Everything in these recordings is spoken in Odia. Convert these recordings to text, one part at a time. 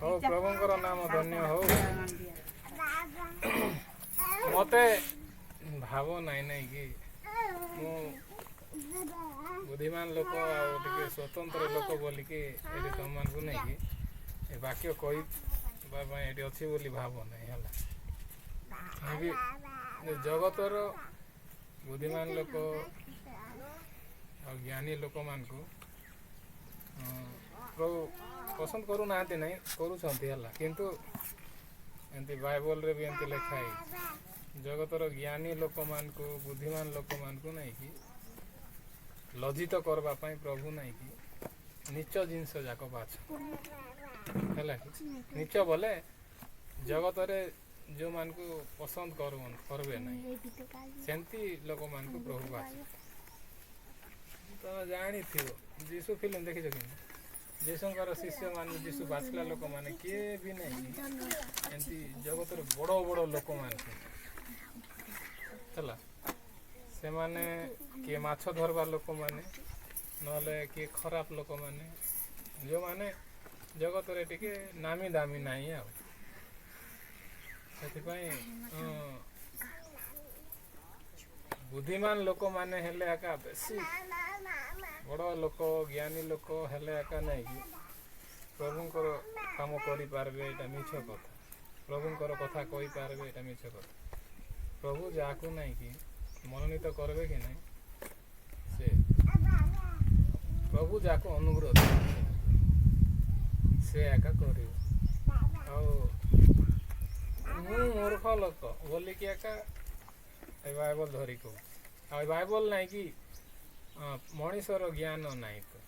हो प्रभुंकर नाम धन्य हो मते भाव नाई नाई कि मु बुद्धिमान लोक टे स्वतंत्र लोक बोलिकी ये तुम मान को नहीं कि वाक्य कही ये अच्छी बोली भाव नहीं है जगतर बुद्धिमान लोक ज्ञानी लोक मान को प्रभु पसंद करू ना नहीं करूँ किंतु एमती बाइबल रे भी एमती लिखा है जगतर ज्ञानी लोक मान को बुद्धिमान लोक मान को नहीं कि लज्जित करबा पाई प्रभु नहीं कि नीच जिनस जाक बाछ है नीच बोले जगत रे जो मान को पसंद करबे नहीं सेंती लोक मान को प्रभु बाछ तुम जानी थी जीसु फिल्म देखी कि जीशुंकर शिष्य मान जीशु बाछला लोक मैंने किए भी नहीं एमती जगत बड़ बड़ लोक मैंने से माने किए माछ धरवा लोक मैंने नले किए खराब लोक मैंने जो माने जगत रे टिके नामी दामी नहीं आ बुद्धिमान लोक मैंने हेले आका बेसी बड़ लोक ज्ञानी लोक हेले आका नहीं कि प्रभुंकर काम करि पारबे एटा मिछ कथा प्रभुंकर कथा कहि पारबे एटा मिछ कथा प्रभु जाकू नहीं कि मनोनीत करबे कि नहीं से प्रभु जाको अनुग्रह से एका करियो मूर्ख लोक बोली कि एका बाइबल धरी को बाइबल नहीं कि मनीषर ज्ञान नहीं तो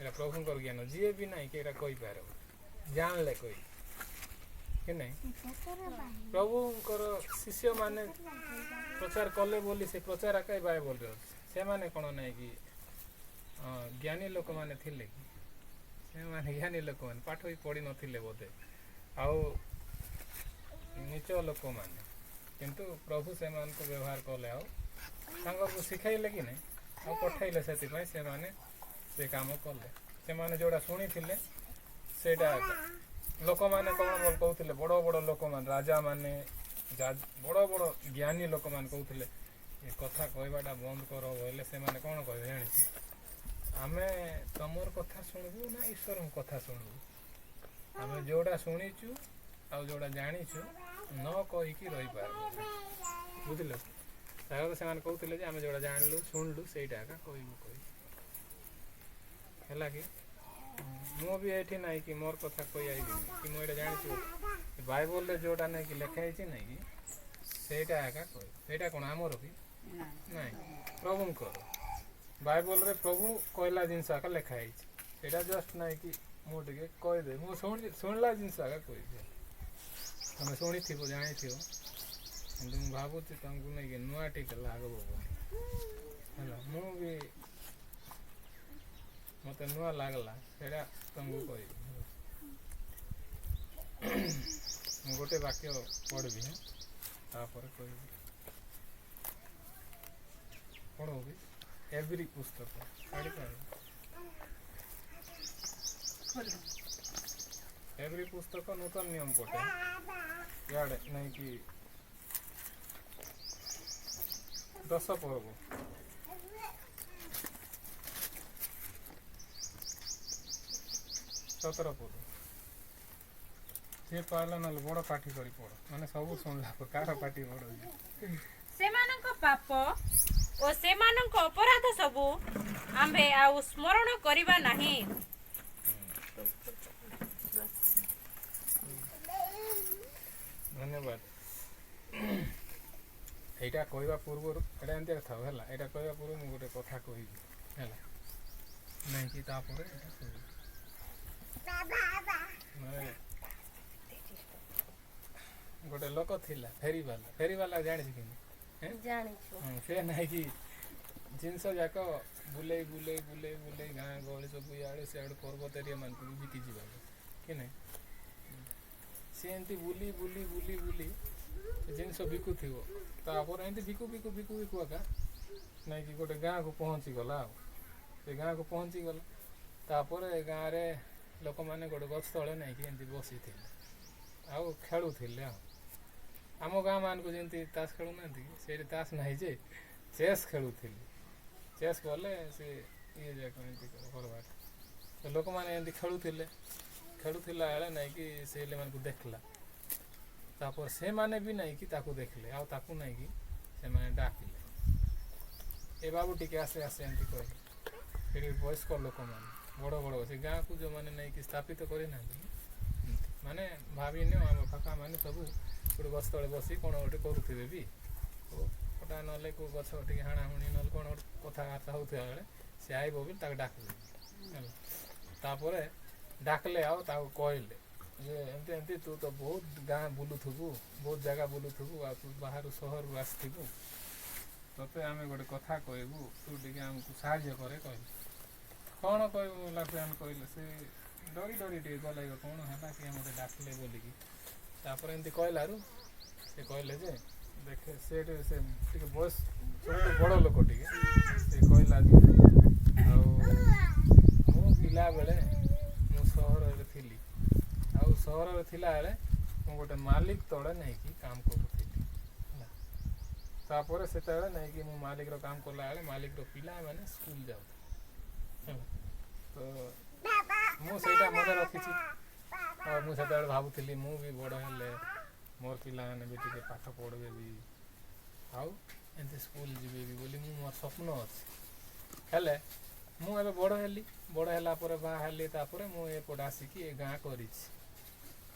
ये प्रभुंकर ज्ञान जी भी नहीं कि कही पार जान ले कोई कि नहीं प्रभुंकर शिष्य माने प्रचार कले बोली से प्रचार आका बाइबल रे से माने कोन नहीं कि ज्ञानी लोक माने थिले कि से माने ज्ञानी लोक माने पाठ ही पढ़ी नथिले बोधे आउ नीच लोक माने किंतु प्रभु से मान को व्यवहार कले आउ को शिखाइले कि नहीं आ पठाइले से माने से काम कले से माने जोड़ा शुणी थिले सेटा लोक माने कौन बोल कहते बड़ बड़ लोक मान राजा माने बड़ बड़ ज्ञानी लोक मान कहते ये कथा कहवाटा बंद कर बोले से माने कौन कहे जानी आमे तमर कथा शुणबू ना ईश्वर कथा शुणबू आमे जोड़ा शुणीचु आ जोड़ा जानीचु न कहीकि रही पार बुझल तो से कहते आम जोड़ा जानलु शुणलु से कहबू कही है कि मु भी ये ना कि मोर कथा कही आई कि मुझे जानी बाइबल रे जोड़ा नहीं कि लिखाई नहीं कि सेटा कही कौन आमर कि ना प्रभुंकर बाइबल रे प्रभु कहला जिनस आका लिखाई जस्ट नहीं कि मुझे कहीदे मुझे शुणला जिनस आका कहीदे तुम शुणी थी जानी थी मुझे भावुची तुमको नहीं कि नुआ टिके लागब है मु भी मत नुआ लगला से तुमको कह गोटे वाक्य पढ़ी तापर कह पढ़ो भी एवरी पुस्तक पढ़ी पार एवरी पुस्तक नूतन नियम पटे याडे नहीं कि 10 पर्व 17 पर्व से पाला ना बड़ पाठी करी पड़ माने सब सुनला कार पाठी बड़ सेमानक पाप ओ सेमानक अपराध सब आम्भे आ स्मरण करिबा नाही धन्यवाद यहाँ कहवा पूर्व यहाँ एमती था है यहाँ कहवा पूर्व मुझे गोटे कथा कहि है नहीं कि गोटे लोक थिला फेरी वाला जानी से नहीं कि जिनस जाक बुले बुले बुले बुले गाँ गहली सब इे सियाड़े पर्वत एरिया मान बिकी जा कि नहीं सी एमती बुली बुली बुली बुली जिनस बिकुवर एमती बिकु बिकु बिकु बिकु एका नहीं कि गोटे गाँ को पहुँची गला से गाँ को पहुँची गला ତାପରେ ଗାଁରେ ଲୋକମାନେ ଗୋଟେ ଗଛ ତଳେ ନେଇକି ଏମିତି ବସିଥିଲେ ଆଉ ଖେଳୁଥିଲେ ଆଉ ଆମ ଗାଁ ମାନଙ୍କୁ ଯେମିତି ତାସ ଖେଳୁନାହାନ୍ତି କି ସେଇଠି ତାସ ନାହିଁ ଯେ ଚେସ୍ ଖେଳୁଥିଲି ଚେସ୍ କଲେ ସେ ଇଏ ଯାକ ଏମିତି କରବାଟା ତ ଲୋକମାନେ ଏମିତି ଖେଳୁଥିଲା ବେଳେ ନାଇକି ସେ ମାନଙ୍କୁ ଦେଖିଲା ତାପରେ ସେମାନେ ବି ନାଇକି ତାକୁ ଦେଖିଲେ ଆଉ ତାକୁ ନାଇକି ସେମାନେ ଡାକିଲେ ଏ ବାବୁ ଟିକେ ଆସେ ଏମିତି କହିଲେ ସେଠି ବୟସ୍କ ଲୋକମାନେ ବଡ଼ ବଡ଼ ସେ ଗାଁକୁ ଯେଉଁମାନେ ନେଇକି ସ୍ଥାପିତ କରିନାହାନ୍ତି ମାନେ ଭାବିନିଅ ଆମ ପାଖା ମାନେ ସବୁ ଗୋଟେ ଗଛ ତଳେ ବସି କ'ଣ ଗୋଟେ କରୁଥିବେ ବି କୋଟା ନହେଲେ କେଉଁ ଗଛ ଟିକେ ହାଣାହୁଣି ନହେଲେ କ'ଣ ଗୋଟେ କଥାବାର୍ତ୍ତା ହେଉଥିବା ବେଳେ ସେ ଆଇବ ବି ତାକୁ ଡାକିଲେ ହେଲା ତାପରେ ଡାକିଲେ ଆଉ ତାକୁ କହିଲେ ଯେ ଏମିତି ତୁ ତ ବହୁତ ଗାଁ ବୁଲୁଥିବୁ ବହୁତ ଜାଗା ବୁଲୁଥିବୁ ଆଉ ତୁ ବାହାରୁ ସହରରୁ ଆସିଥିବୁ ତତେ ଆମେ ଗୋଟେ କଥା କହିବୁ ତୁ ଟିକେ ଆମକୁ ସାହାଯ୍ୟ କରେ କହିଲେ କ'ଣ କହିବୁ ବୋଲା ସେମାନେ କହିଲେ ସେ ଡରି ଟିକେ ଗଲେ କ'ଣ ହେଲା କି ମୋତେ ଡାକିଲେ ବୋଲିକି ତାପରେ ଏମିତି କହିଲାରୁ ସେ କହିଲେ ଯେ ଦେଖେ ସେଠି ସେ ଟିକେ ବୟସ ବଡ଼ ଲୋକ ଟିକେ ସେ କହିଲା ଯେ ଆଉ ମୁଁ ପିଲାବେଳେ ମୁଁ ସହରରେ ଥିଲି ଆଉ ସହରରେ ଥିଲାବେଳେ ମୁଁ ଗୋଟେ ମାଲିକ ତଳେ ନେଇକି କାମ କରୁଥିଲି ହେଲା ତାପରେ ସେତେବେଳେ ନେଇକି ମୁଁ ମାଲିକର କାମ କଲାବେଳେ ମାଲିକର ପିଲାମାନେ ସ୍କୁଲ ଯାଉଥିଲେ ହେଲା ତ ମୁଁ ସେଇଟା ମନେ ରଖିଛି ଆଉ ମୁଁ ସେତେବେଳେ ଭାବୁଥିଲି ମୁଁ ବି ବଡ଼ ହେଲେ ମୋର ପିଲାମାନେ ବି ଟିକେ ପାଠ ପଢ଼ିବେ ବି ଆଉ ଏମିତି ସ୍କୁଲ ଯିବେ ବି ବୋଲି ମୋର ସ୍ୱପ୍ନ ଅଛି ହେଲେ ମୁଁ ଏବେ ବଡ଼ ହେଲା ପରେ ବାହା ହେଲି ତାପରେ ମୁଁ ଏପଟେ ଆସିକି ଏ ଗାଁ କରିଛି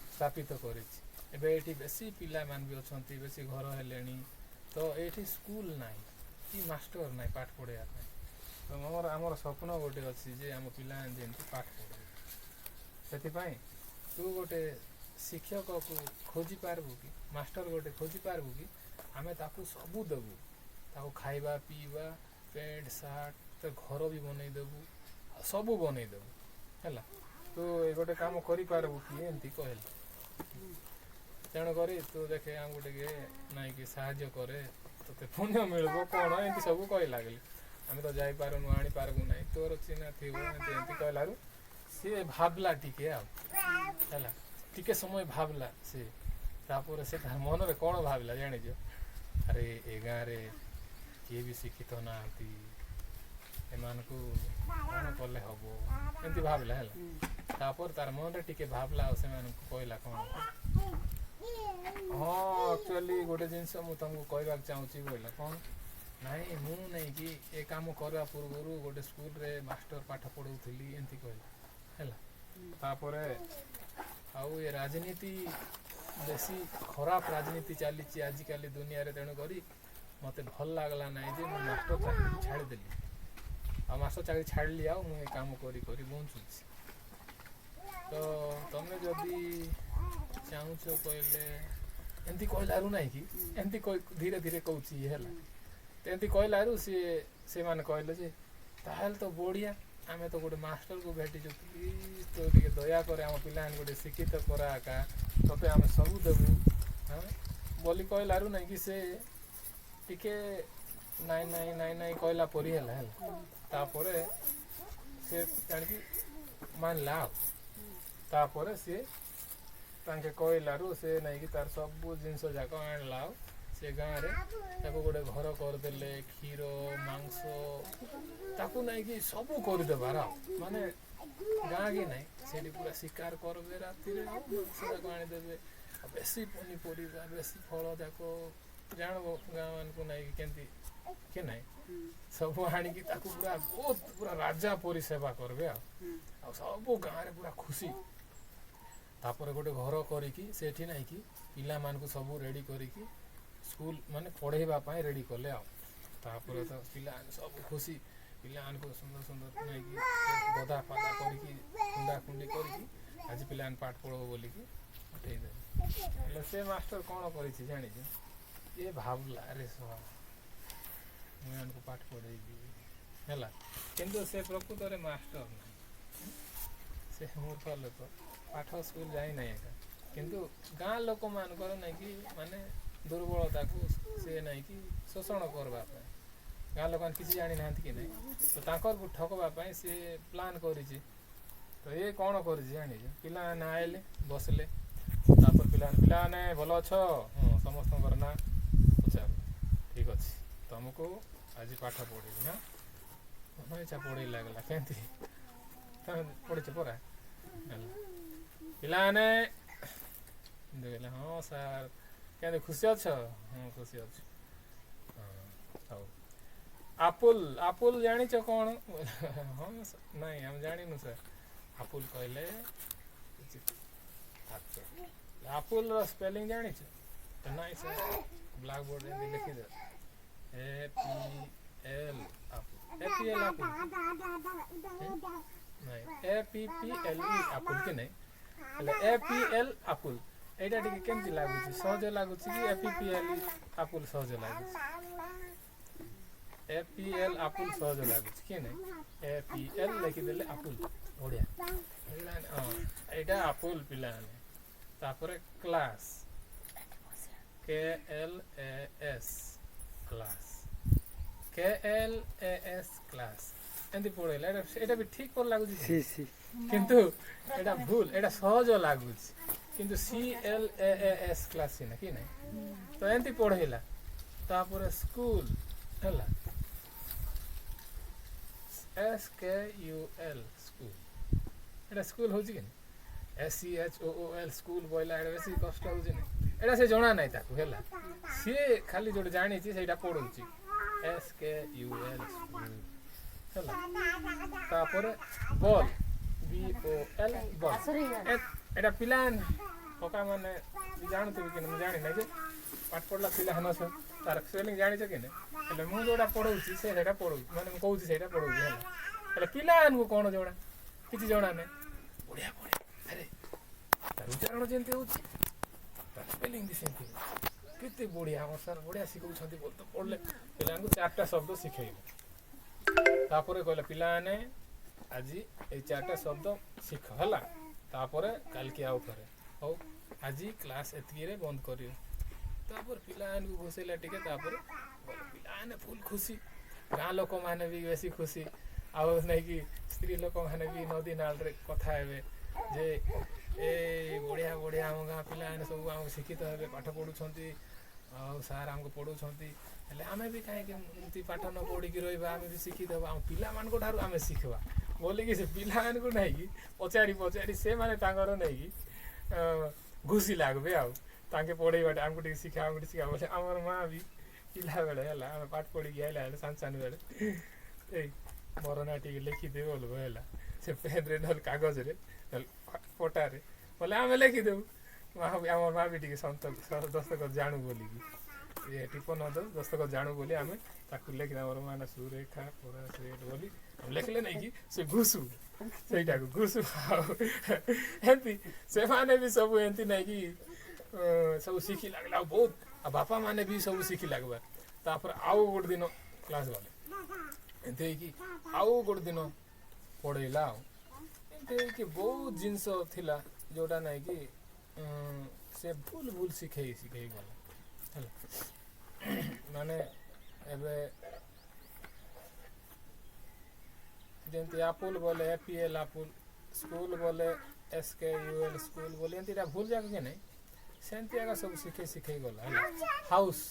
ସ୍ଥାପିତ କରିଛି ଏବେ ଏଇଠି ବେଶୀ ପିଲାମାନେ ବି ଅଛନ୍ତି ବେଶୀ ଘର ହେଲେଣି ତ ଏଇଠି ସ୍କୁଲ ନାହିଁ କି ମାଷ୍ଟର ନାହିଁ ପାଠ ପଢ଼ାଇବା ପାଇଁ ତ ଆମର ସ୍ୱପ୍ନ ଗୋଟେ ଅଛି ଯେ ଆମ ପିଲାମାନେ ଯେମିତି ପାଠ ପଢ଼ିବେ ସେଥିପାଇଁ ତୁ ଗୋଟେ ଶିକ୍ଷକକୁ ଖୋଜି ପାରିବୁ କି ମାଷ୍ଟର ଗୋଟେ ଖୋଜି ପାରିବୁ କି ଆମେ ତାକୁ ସବୁ ଦେବୁ ତାକୁ ଖାଇବା ପିଇବା ପ୍ୟାଣ୍ଟ ସାର୍ଟ ତ ଘର ବି ବନେଇଦେବୁ ସବୁ ବନେଇଦେବୁ ହେଲା ତୁ ଏ ଗୋଟେ କାମ କରିପାରିବୁ କି ଏମିତି କହିଲେ ତେଣୁକରି ତୁ ଦେଖେ ଆମକୁ ଟିକେ ନାଇଁକି ସାହାଯ୍ୟ କରେ ତୋତେ ପୁଣ୍ୟ ମିଳିବ କ'ଣ ଏମିତି ସବୁ କହି ଲାଗିଲେ ଆମେ ତ ଯାଇପାରୁନୁ ଆଣିପାରିବୁ ନାହିଁ ତୋର ଚିହ୍ନା ଥିବ ଏମିତି କହିଲାରୁ ସିଏ ଭାବିଲା ଟିକେ ଆଉ ହେଲା ଟିକେ ସମୟ ଭାବିଲା ସେ ତାପରେ ସେ ତା ମନରେ କ'ଣ ଭାବିଲା ଜାଣିଛ ଆରେ ଏ ଗାଁରେ କିଏ ବି ଶିକ୍ଷିତ ନାହାନ୍ତି ଏମାନଙ୍କୁ କ'ଣ କଲେ ହବ ଏମିତି ଭାବିଲା ହେଲା ତାପରେ ତାର ମନରେ ଟିକେ ଭାବିଲା ଆଉ ସେମାନଙ୍କୁ କହିଲା କ'ଣ ହଁ ଆକ୍ଚୁଆଲି ଗୋଟେ ଜିନିଷ ମୁଁ ତମକୁ କହିବାକୁ ଚାହୁଁଛି କହିଲା କ'ଣ ନାଇଁ ମୁଁ ନେଇକି ଏ କାମ କରିବା ପୂର୍ବରୁ ଗୋଟେ ସ୍କୁଲରେ ମାଷ୍ଟର ପାଠ ପଢ଼ାଉଥିଲି ଏମିତି କହିଲା ହେଲା ତାପରେ ଆଉ ଏ ରାଜନୀତି ବେଶୀ ଖରାପ ରାଜନୀତି ଚାଲିଛି ଆଜିକାଲି ଦୁନିଆରେ ତେଣୁକରି ମୋତେ ଭଲ ଲାଗିଲା ନାହିଁ ଯେ ମୁଁ ମାଷ୍ଟର ଚାକିରି ଛାଡ଼ିଦେଲି ଆଉ ମାଷ୍ଟର ଚାକିରି ଛାଡ଼ିଲି ଆଉ ମୁଁ ଏ କାମ କରି ବଞ୍ଚୁଛି ତ ତମେ ଯଦି ଚାହୁଁଛ କହିଲେ ଏମିତି କହିଲାରୁ ନାହିଁ କି ଏମିତି ଧୀରେ ଧୀରେ କହୁଛି ହେଲା ଏମିତି କହିଲାରୁ ସେମାନେ କହିଲେ ଯେ ତାହେଲେ ତ ବଢ଼ିଆ ଆମେ ତ ଗୋଟେ ମାଷ୍ଟରକୁ ଭେଟିଛୁ ପ୍ଲିଜ୍ ତ ଟିକେ ଦୟାକରେ ଆମ ପିଲାମାନଙ୍କୁ ଗୋଟେ ଶିକ୍ଷିତ କରା ଏକା ତତେ ଆମେ ସବୁ ଦେବୁ ବୋଲି କହିଲାରୁ ନାହିଁ କି ସେ ଟିକେ ନାଇଁ କହିଲା ପରି ହେଲା ତାପରେ ସେ ଜାଣିକି ମାନିଲା ଆଉ ତାପରେ ସିଏ ତାଙ୍କେ କହିଲାରୁ ସେ ନେଇକି ତାର ସବୁ ଜିନିଷ ଯାକ ଆଣିଲା ଆଉ ସେ ଗାଁରେ ତାକୁ ଗୋଟେ ଘର କରିଦେଲେ କ୍ଷୀର ମାଂସ ତାକୁ ନେଇକି ସବୁ କରିଦେବାର ଆଉ ମାନେ ଗାଁ କି ନାହିଁ ସେଠି ପୁରା ଶିକାର କରିବେ ରାତିରେ ଆଉ ମାଂସ ଯାକ ଆଣିଦେବେ ଆଉ ବେଶୀ ପନିପରିବା ବେଶୀ ଫଳ ଯାକ ଜାଣିବ ଗାଁ ମାନଙ୍କୁ ନେଇକି କେମିତି କି ନାହିଁ ସବୁ ଆଣିକି ତାକୁ ପୁରା ରାଜା ପରି ସେବା କରିବେ ଆଉ ସବୁ ଗାଁରେ ପୁରା ଖୁସି ତାପରେ ଗୋଟେ ଘର କରିକି ସେଠି ନାଇକି ପିଲାମାନଙ୍କୁ ସବୁ ରେଡ଼ି କରିକି ସ୍କୁଲ ମାନେ ପଢ଼େଇବା ପାଇଁ ରେଡ଼ି କଲେ ଆଉ ତାପରେ ତ ପିଲାମାନେ ସବୁ ଖୁସି ପିଲାମାନଙ୍କୁ ସୁନ୍ଦର ନେଇକି ଗଦା ପାଦା କରିକି କୁଣ୍ଡାକୁଣ୍ଡି କରିକି ଆଜି ପିଲାମାନେ ପାଠ ପଢ଼ବ ବୋଲିକି ପଠେଇଦେଲେ ହେଲେ ସେ ମାଷ୍ଟର କ'ଣ କରିଛି ଜାଣିଛୁ ଇଏ ଭାବିଲା ଆରେ ମୁଁ ଏମାନଙ୍କୁ ପାଠ ପଢ଼େଇବି ହେଲା କିନ୍ତୁ ସେ ପ୍ରକୃତରେ ମାଷ୍ଟର ନାହିଁ ସେ ମୂର୍ଖ ଲୋକ ପାଠ ସ୍କୁଲ ଯାଇନାହିଁ ଏକା କିନ୍ତୁ ଗାଁ ଲୋକମାନଙ୍କର ନାଇକି ମାନେ ଦୁର୍ବଳତାକୁ ସେ ନାଇକି ଶୋଷଣ କରିବା ପାଇଁ ଗାଁ ଲୋକମାନେ କିଛି ଜାଣିନାହାନ୍ତି କି ନାହିଁ ତ ତାଙ୍କର ଠକବା ପାଇଁ ସେ ପ୍ଲାନ୍ କରିଛି ତ ଇଏ କ'ଣ କରିଛି ଜାଣିଛ, ପିଲାମାନେ ଆଇଲେ ବସିଲେ, ତାପରେ ପିଲାମାନେ ଭଲ ଅଛ, ହଁ ସମସ୍ତଙ୍କର ନାଁ ପଚାର, ଠିକ୍ ଅଛି ତୁମକୁ ଆଜି ପାଠ ପଢ଼େଇବି ନା, ମନ ଇଚ୍ଛା ପଢ଼େଇ ଲାଗିଲା କେମିତି ତମେ ପଢ଼ିଛ ପରା ହେଲା। ପିଲାମାନେ କହିଲେ ହଁ ସାର୍, କେମିତି ଖୁସି ଅଛ, ହଁ ଖୁସି ଅଛି, ହଁ ହଉ। ଆପୁଲ ଆପୁଲ ଜାଣିଛ କ'ଣ, ହଁ ନାଇଁ ଆମେ ଜାଣିନୁ ସାର୍। ଆପୁଲ କହିଲେ ଆପୁଲର ସ୍ପେଲିଂ ଜାଣିଛ, ନାଇଁ ସାର୍ ବ୍ଲାକ୍ ବୋର୍ଡ଼ରେ ଏମିତି ଲେଖିଦିଅ APL ଆପୁଲ, APL ଆପୁଲ ନାଇଁ APPLE ଆପୁଲ କି ନାଇଁ, ହେଲେ APL ଆପୁଲ ଏଇଟା ଟିକେ କେମିତି ଲାଗୁଛି, ସହଜ ଲାଗୁଛି କି APPLE ଆପୁଲ ସହଜ ଲାଗୁଛି? APL ଆପୁଲ ସହଜ ଲାଗୁଛି କି ନାଇଁ, APL ଲେଖିଦେଲେ ଆପୁଲ ବଢ଼ିଆ ପିଲାମାନେ, ହଁ ଏଇଟା ଆପୁଲ ପିଲାମାନେ। ତାପରେ class KLAS class, KLAS class ଏମିତି ପଢ଼େଇଲା, ଏଇଟା ବି ଠିକ୍ କରି ଲାଗୁଛି କିନ୍ତୁ ଏଇଟା ଭୁଲ, ଏଇଟା ସହଜ ଲାଗୁଛି କିନ୍ତୁ CLAAS କ୍ଲାସ୍ ସିନା କି ନାଇଁ, ତ ଏମିତି ପଢ଼େଇଲା। ତାପରେ ସ୍କୁଲ ହେଲା SKUL ସ୍କୁଲ, ଏଇଟା ସ୍କୁଲ ହେଉଛି କି SCHOOL ସ୍କୁଲ ବୋଇଲା, ଏଇଟା ବେଶୀ କଷ୍ଟ ହେଉଛି ନା, ଏଇଟା ସେ ଜଣା ନାହିଁ ତାକୁ ହେଲା, ସିଏ ଖାଲି ଯୋଉଟା ଜାଣିଛି ସେଇଟା ପଢ଼ଉଛି SKUL ସ୍କୁଲ ହେଲା। ତାପରେ ବଲ୍ BOL ବଲ୍, ଏଇଟା ପିଲାମାନେ କକା ମାନେ ଜାଣୁଥିବେ କି ମୁଁ ଜାଣିନାହିଁ ଯେ ପାଠ ପଢ଼ିଲା ପିଲା ହେନ ତାର ସ୍ପେଲିଂ ଜାଣିଛ କି ନାହିଁ, ହେଲେ ମୁଁ ଯେଉଁଟା ପଢ଼ଉଛି ସେ ସେଇଟା ପଢ଼ଉଛି, ମାନେ ମୁଁ କହୁଛି ସେଇଟା ପଢ଼ଉଛି ହେଲା। ହେଲେ ପିଲାମାନଙ୍କୁ କ'ଣ ଜଣା, କିଛି ଜଣା ନାହିଁ, ବଢ଼ିଆ ବଢ଼ିଆ ଆରେ ତାର ଉଚ୍ଚାରଣ ଯେମିତି ହେଉଛି ତାର ସ୍ପେଲିଂ ବି ସେମିତି ହେଉଛି, କେତେ ବଢ଼ିଆ ଆମର ସାର୍ ବଢ଼ିଆ ଶିଖଉଛନ୍ତି ବୋଲି ତ ପଢ଼ିଲେ ପିଲାମାନଙ୍କୁ 4ଟା ଶବ୍ଦ ଶିଖେଇଲେ। ତାପରେ କହିଲେ ପିଲାମାନେ ଆଜି ଏଇ 4ଟା ଶବ୍ଦ ଶିଖ ହେଲା, ତାପରେ କାଲିକି ଆଉ ଥରେ, ହଉ ଆଜି କ୍ଲାସ୍ ଏତିକିରେ ବନ୍ଦ କରିବ। ତାପରେ ପିଲାମାନଙ୍କୁ ଘୋଷେଇଲା ଟିକେ, ତାପରେ ପିଲାମାନେ ଫୁଲ୍ ଖୁସି, ଗାଁ ଲୋକମାନେ ବି ବେଶୀ ଖୁସି, ଆଉ ନେଇକି ସ୍ତ୍ରୀ ଲୋକମାନେ ବି ନଦୀ ନାଳରେ କଥା ହେବେ ଯେ ଏ ବଢ଼ିଆ ବଢ଼ିଆ ଆମ ଗାଁ ପିଲାମାନେ ସବୁ ଆମକୁ ଶିକ୍ଷିତ ହେବେ, ପାଠ ପଢ଼ୁଛନ୍ତି, ଆଉ ସାର୍ ଆମକୁ ପଢ଼ଉଛନ୍ତି, ହେଲେ ଆମେ ବି କାହିଁକି ଏମିତି ପାଠ ନ ପଢ଼ିକି ରହିବା, ଆମେ ବି ଶିକ୍ଷିତ ହେବା, ଆମ ପିଲାମାନଙ୍କ ଠାରୁ ଆମେ ଶିଖିବା ବୋଲିକି ସେ ପିଲାମାନଙ୍କୁ ନେଇକି ପଚାରି ପଚାରି ସେମାନେ ତାଙ୍କର ନେଇକି ଘୁଷି ଲାଗବେ, ଆଉ ତାଙ୍କେ ପଢ଼େଇବାଟେ ଆମକୁ ଟିକେ ଶିଖା, ଆମକୁ ଟିକେ ଶିଖା ବୋଲେ ଆମର ମା ବି ପିଲାବେଳେ ହେଲା, ଆମେ ପାଠ ପଢ଼ିକି ଆଇଲା ବେଳେ ସାନ ସାନ ବେଳେ ଏଇ ମୋର ନାଁ ଟିକେ ଲେଖିଦେବୁ ବୋଲବ ହେଲା, ସେ ପେନ୍ରେ ନହେଲେ କାଗଜରେ ନହେଲେ ପଟାରେ ବୋଲେ ଆମେ ଲେଖିଦେବୁ, ଆମର ମା ବି ଟିକେ ଦସ୍ତଖତ ଜାଣୁ ବୋଲିକି, ଏ ଟିପ ନ ଦେଉ ଦସ୍ତଖତ ଜାଣୁ ବୋଲି ଆମେ ତାକୁ ଲେଖିଦେବୁ, ଆମର ମା ନା ସୁରେଖା ପରା ସେଟ୍ ବୋଲି ଆମେ ଲେଖିଲେ ନେଇକି ସେ ଘୁଷୁ, ସେଇଟାକୁ ଘୁଷୁ, ଆଉ ଏମିତି ସେମାନେ ବି ସବୁ ଏମିତି ନେଇକି ସବୁ ଶିଖି ଲାଗିଲା, ଆଉ ବହୁତ, ଆଉ ବାପା ମାନେ ବି ସବୁ ଶିଖି ଲାଗିବା। ତାପରେ ଆଉ ଗୋଟେ ଦିନ କ୍ଲାସ୍ ଗଲେ, ଏମିତି ହେଇକି ଆଉ ଗୋଟେ ଦିନ ପଢ଼େଇଲା, ଆଉ ଏମିତି ହେଇକି ବହୁତ ଜିନିଷ ଥିଲା ଯେଉଁଟା ନାଇଁକି ସେ ଭୁଲ ଭୁଲ ଶିଖେଇ ଗଲା ହେଲା। ମାନେ ଏବେ ଯେମିତି ଆପୁଲ ବୋଲେ APL ଆପୁଲ, ସ୍କୁଲ ବୋଲେ SKUL ସ୍କୁଲ ବୋଲେ ଏମିତି ଏଇଟା ଭୁଲ ଯାକ କି ନାହିଁ, ସେମିତି ଆଗ ସବୁ ଶିଖେଇ ଗଲା ହେଲା। ହାଉସ୍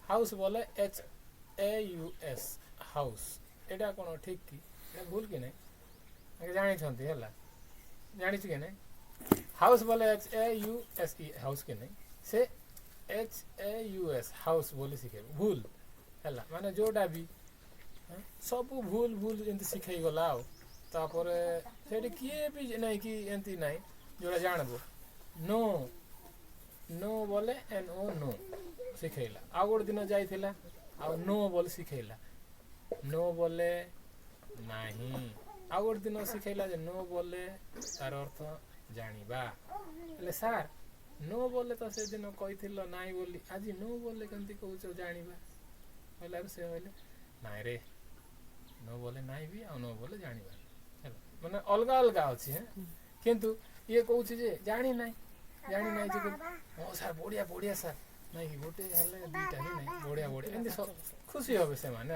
ହାଉସ୍ ବୋଲେ HAUS ହାଉସ୍, ଏଇଟା କ'ଣ ଠିକ୍ କି, ଏଇଟା ଭୁଲ କି ନାହିଁ, ଜାଣିଛନ୍ତି ହେଲା, ଜାଣିଛୁ କି ନାହିଁ, ହାଉସ୍ ବୋଲେ HAUSE ହାଉସ୍ କି ନାହିଁ, ସେ HAUS ହାଉସ୍ ବୋଲି ଶିଖେଇବ, ଭୁଲ ହେଲା, ମାନେ ଯେଉଁଟା ବି ସବୁ ଭୁଲ ଭୁଲ ଏମିତି ଶିଖେଇଗଲା। ଆଉ ତାପରେ ସେଇଠି କିଏ ବି ନାଇଁ କି ଏମିତି ନାହିଁ ଯେଉଁଟା ଜାଣିବ, ନୋ ନୋ ବୋଲେ NO ନୋ ଶିଖେଇଲା। ଆଉ ଗୋଟେ ଦିନ ଯାଇଥିଲା ଆଉ ନୋ ବୋଲି ଶିଖେଇଲା, ନୋ ବୋଲେ ନାହିଁ। ଆଉ ଗୋଟେ ଦିନ ଶିଖେଇଲା ଯେ ନୋ ବୋଲେ ତାର ଅର୍ଥ ଜାଣିବା, ହେଲେ ସାର୍ ନୋ ବୋଲେ ତ ସେଦିନ କହିଥିଲ ନାଇଁ ବୋଲି, ଆଜି ନୋ ବୋଲେ କେମିତି କହୁଛ ଜାଣିବା, କହିଲାରୁ ସେ କହିଲେ ନାଇଁ ରେ, ନୋ ବୋଲେ ନାଇଁ ବି ଆଉ ନୋ ବୋଲେ ଜାଣିବା ହେଲା, ମାନେ ଅଲଗା ଅଲଗା ଅଛି। କିନ୍ତୁ ଇଏ କହୁଛି ଯେ ଜାଣି ନାହିଁ ଯେ ହଁ ସାର୍ ବଢ଼ିଆ ବଢ଼ିଆ ସାର୍, ନାଇଁ କି ଗୋଟେ ହେଲେ ଦୁଇଟା ହିଁ ନାହିଁ, ବଢ଼ିଆ ବଢ଼ିଆ ଏମିତି ଖୁସି হবে ସେମାନେ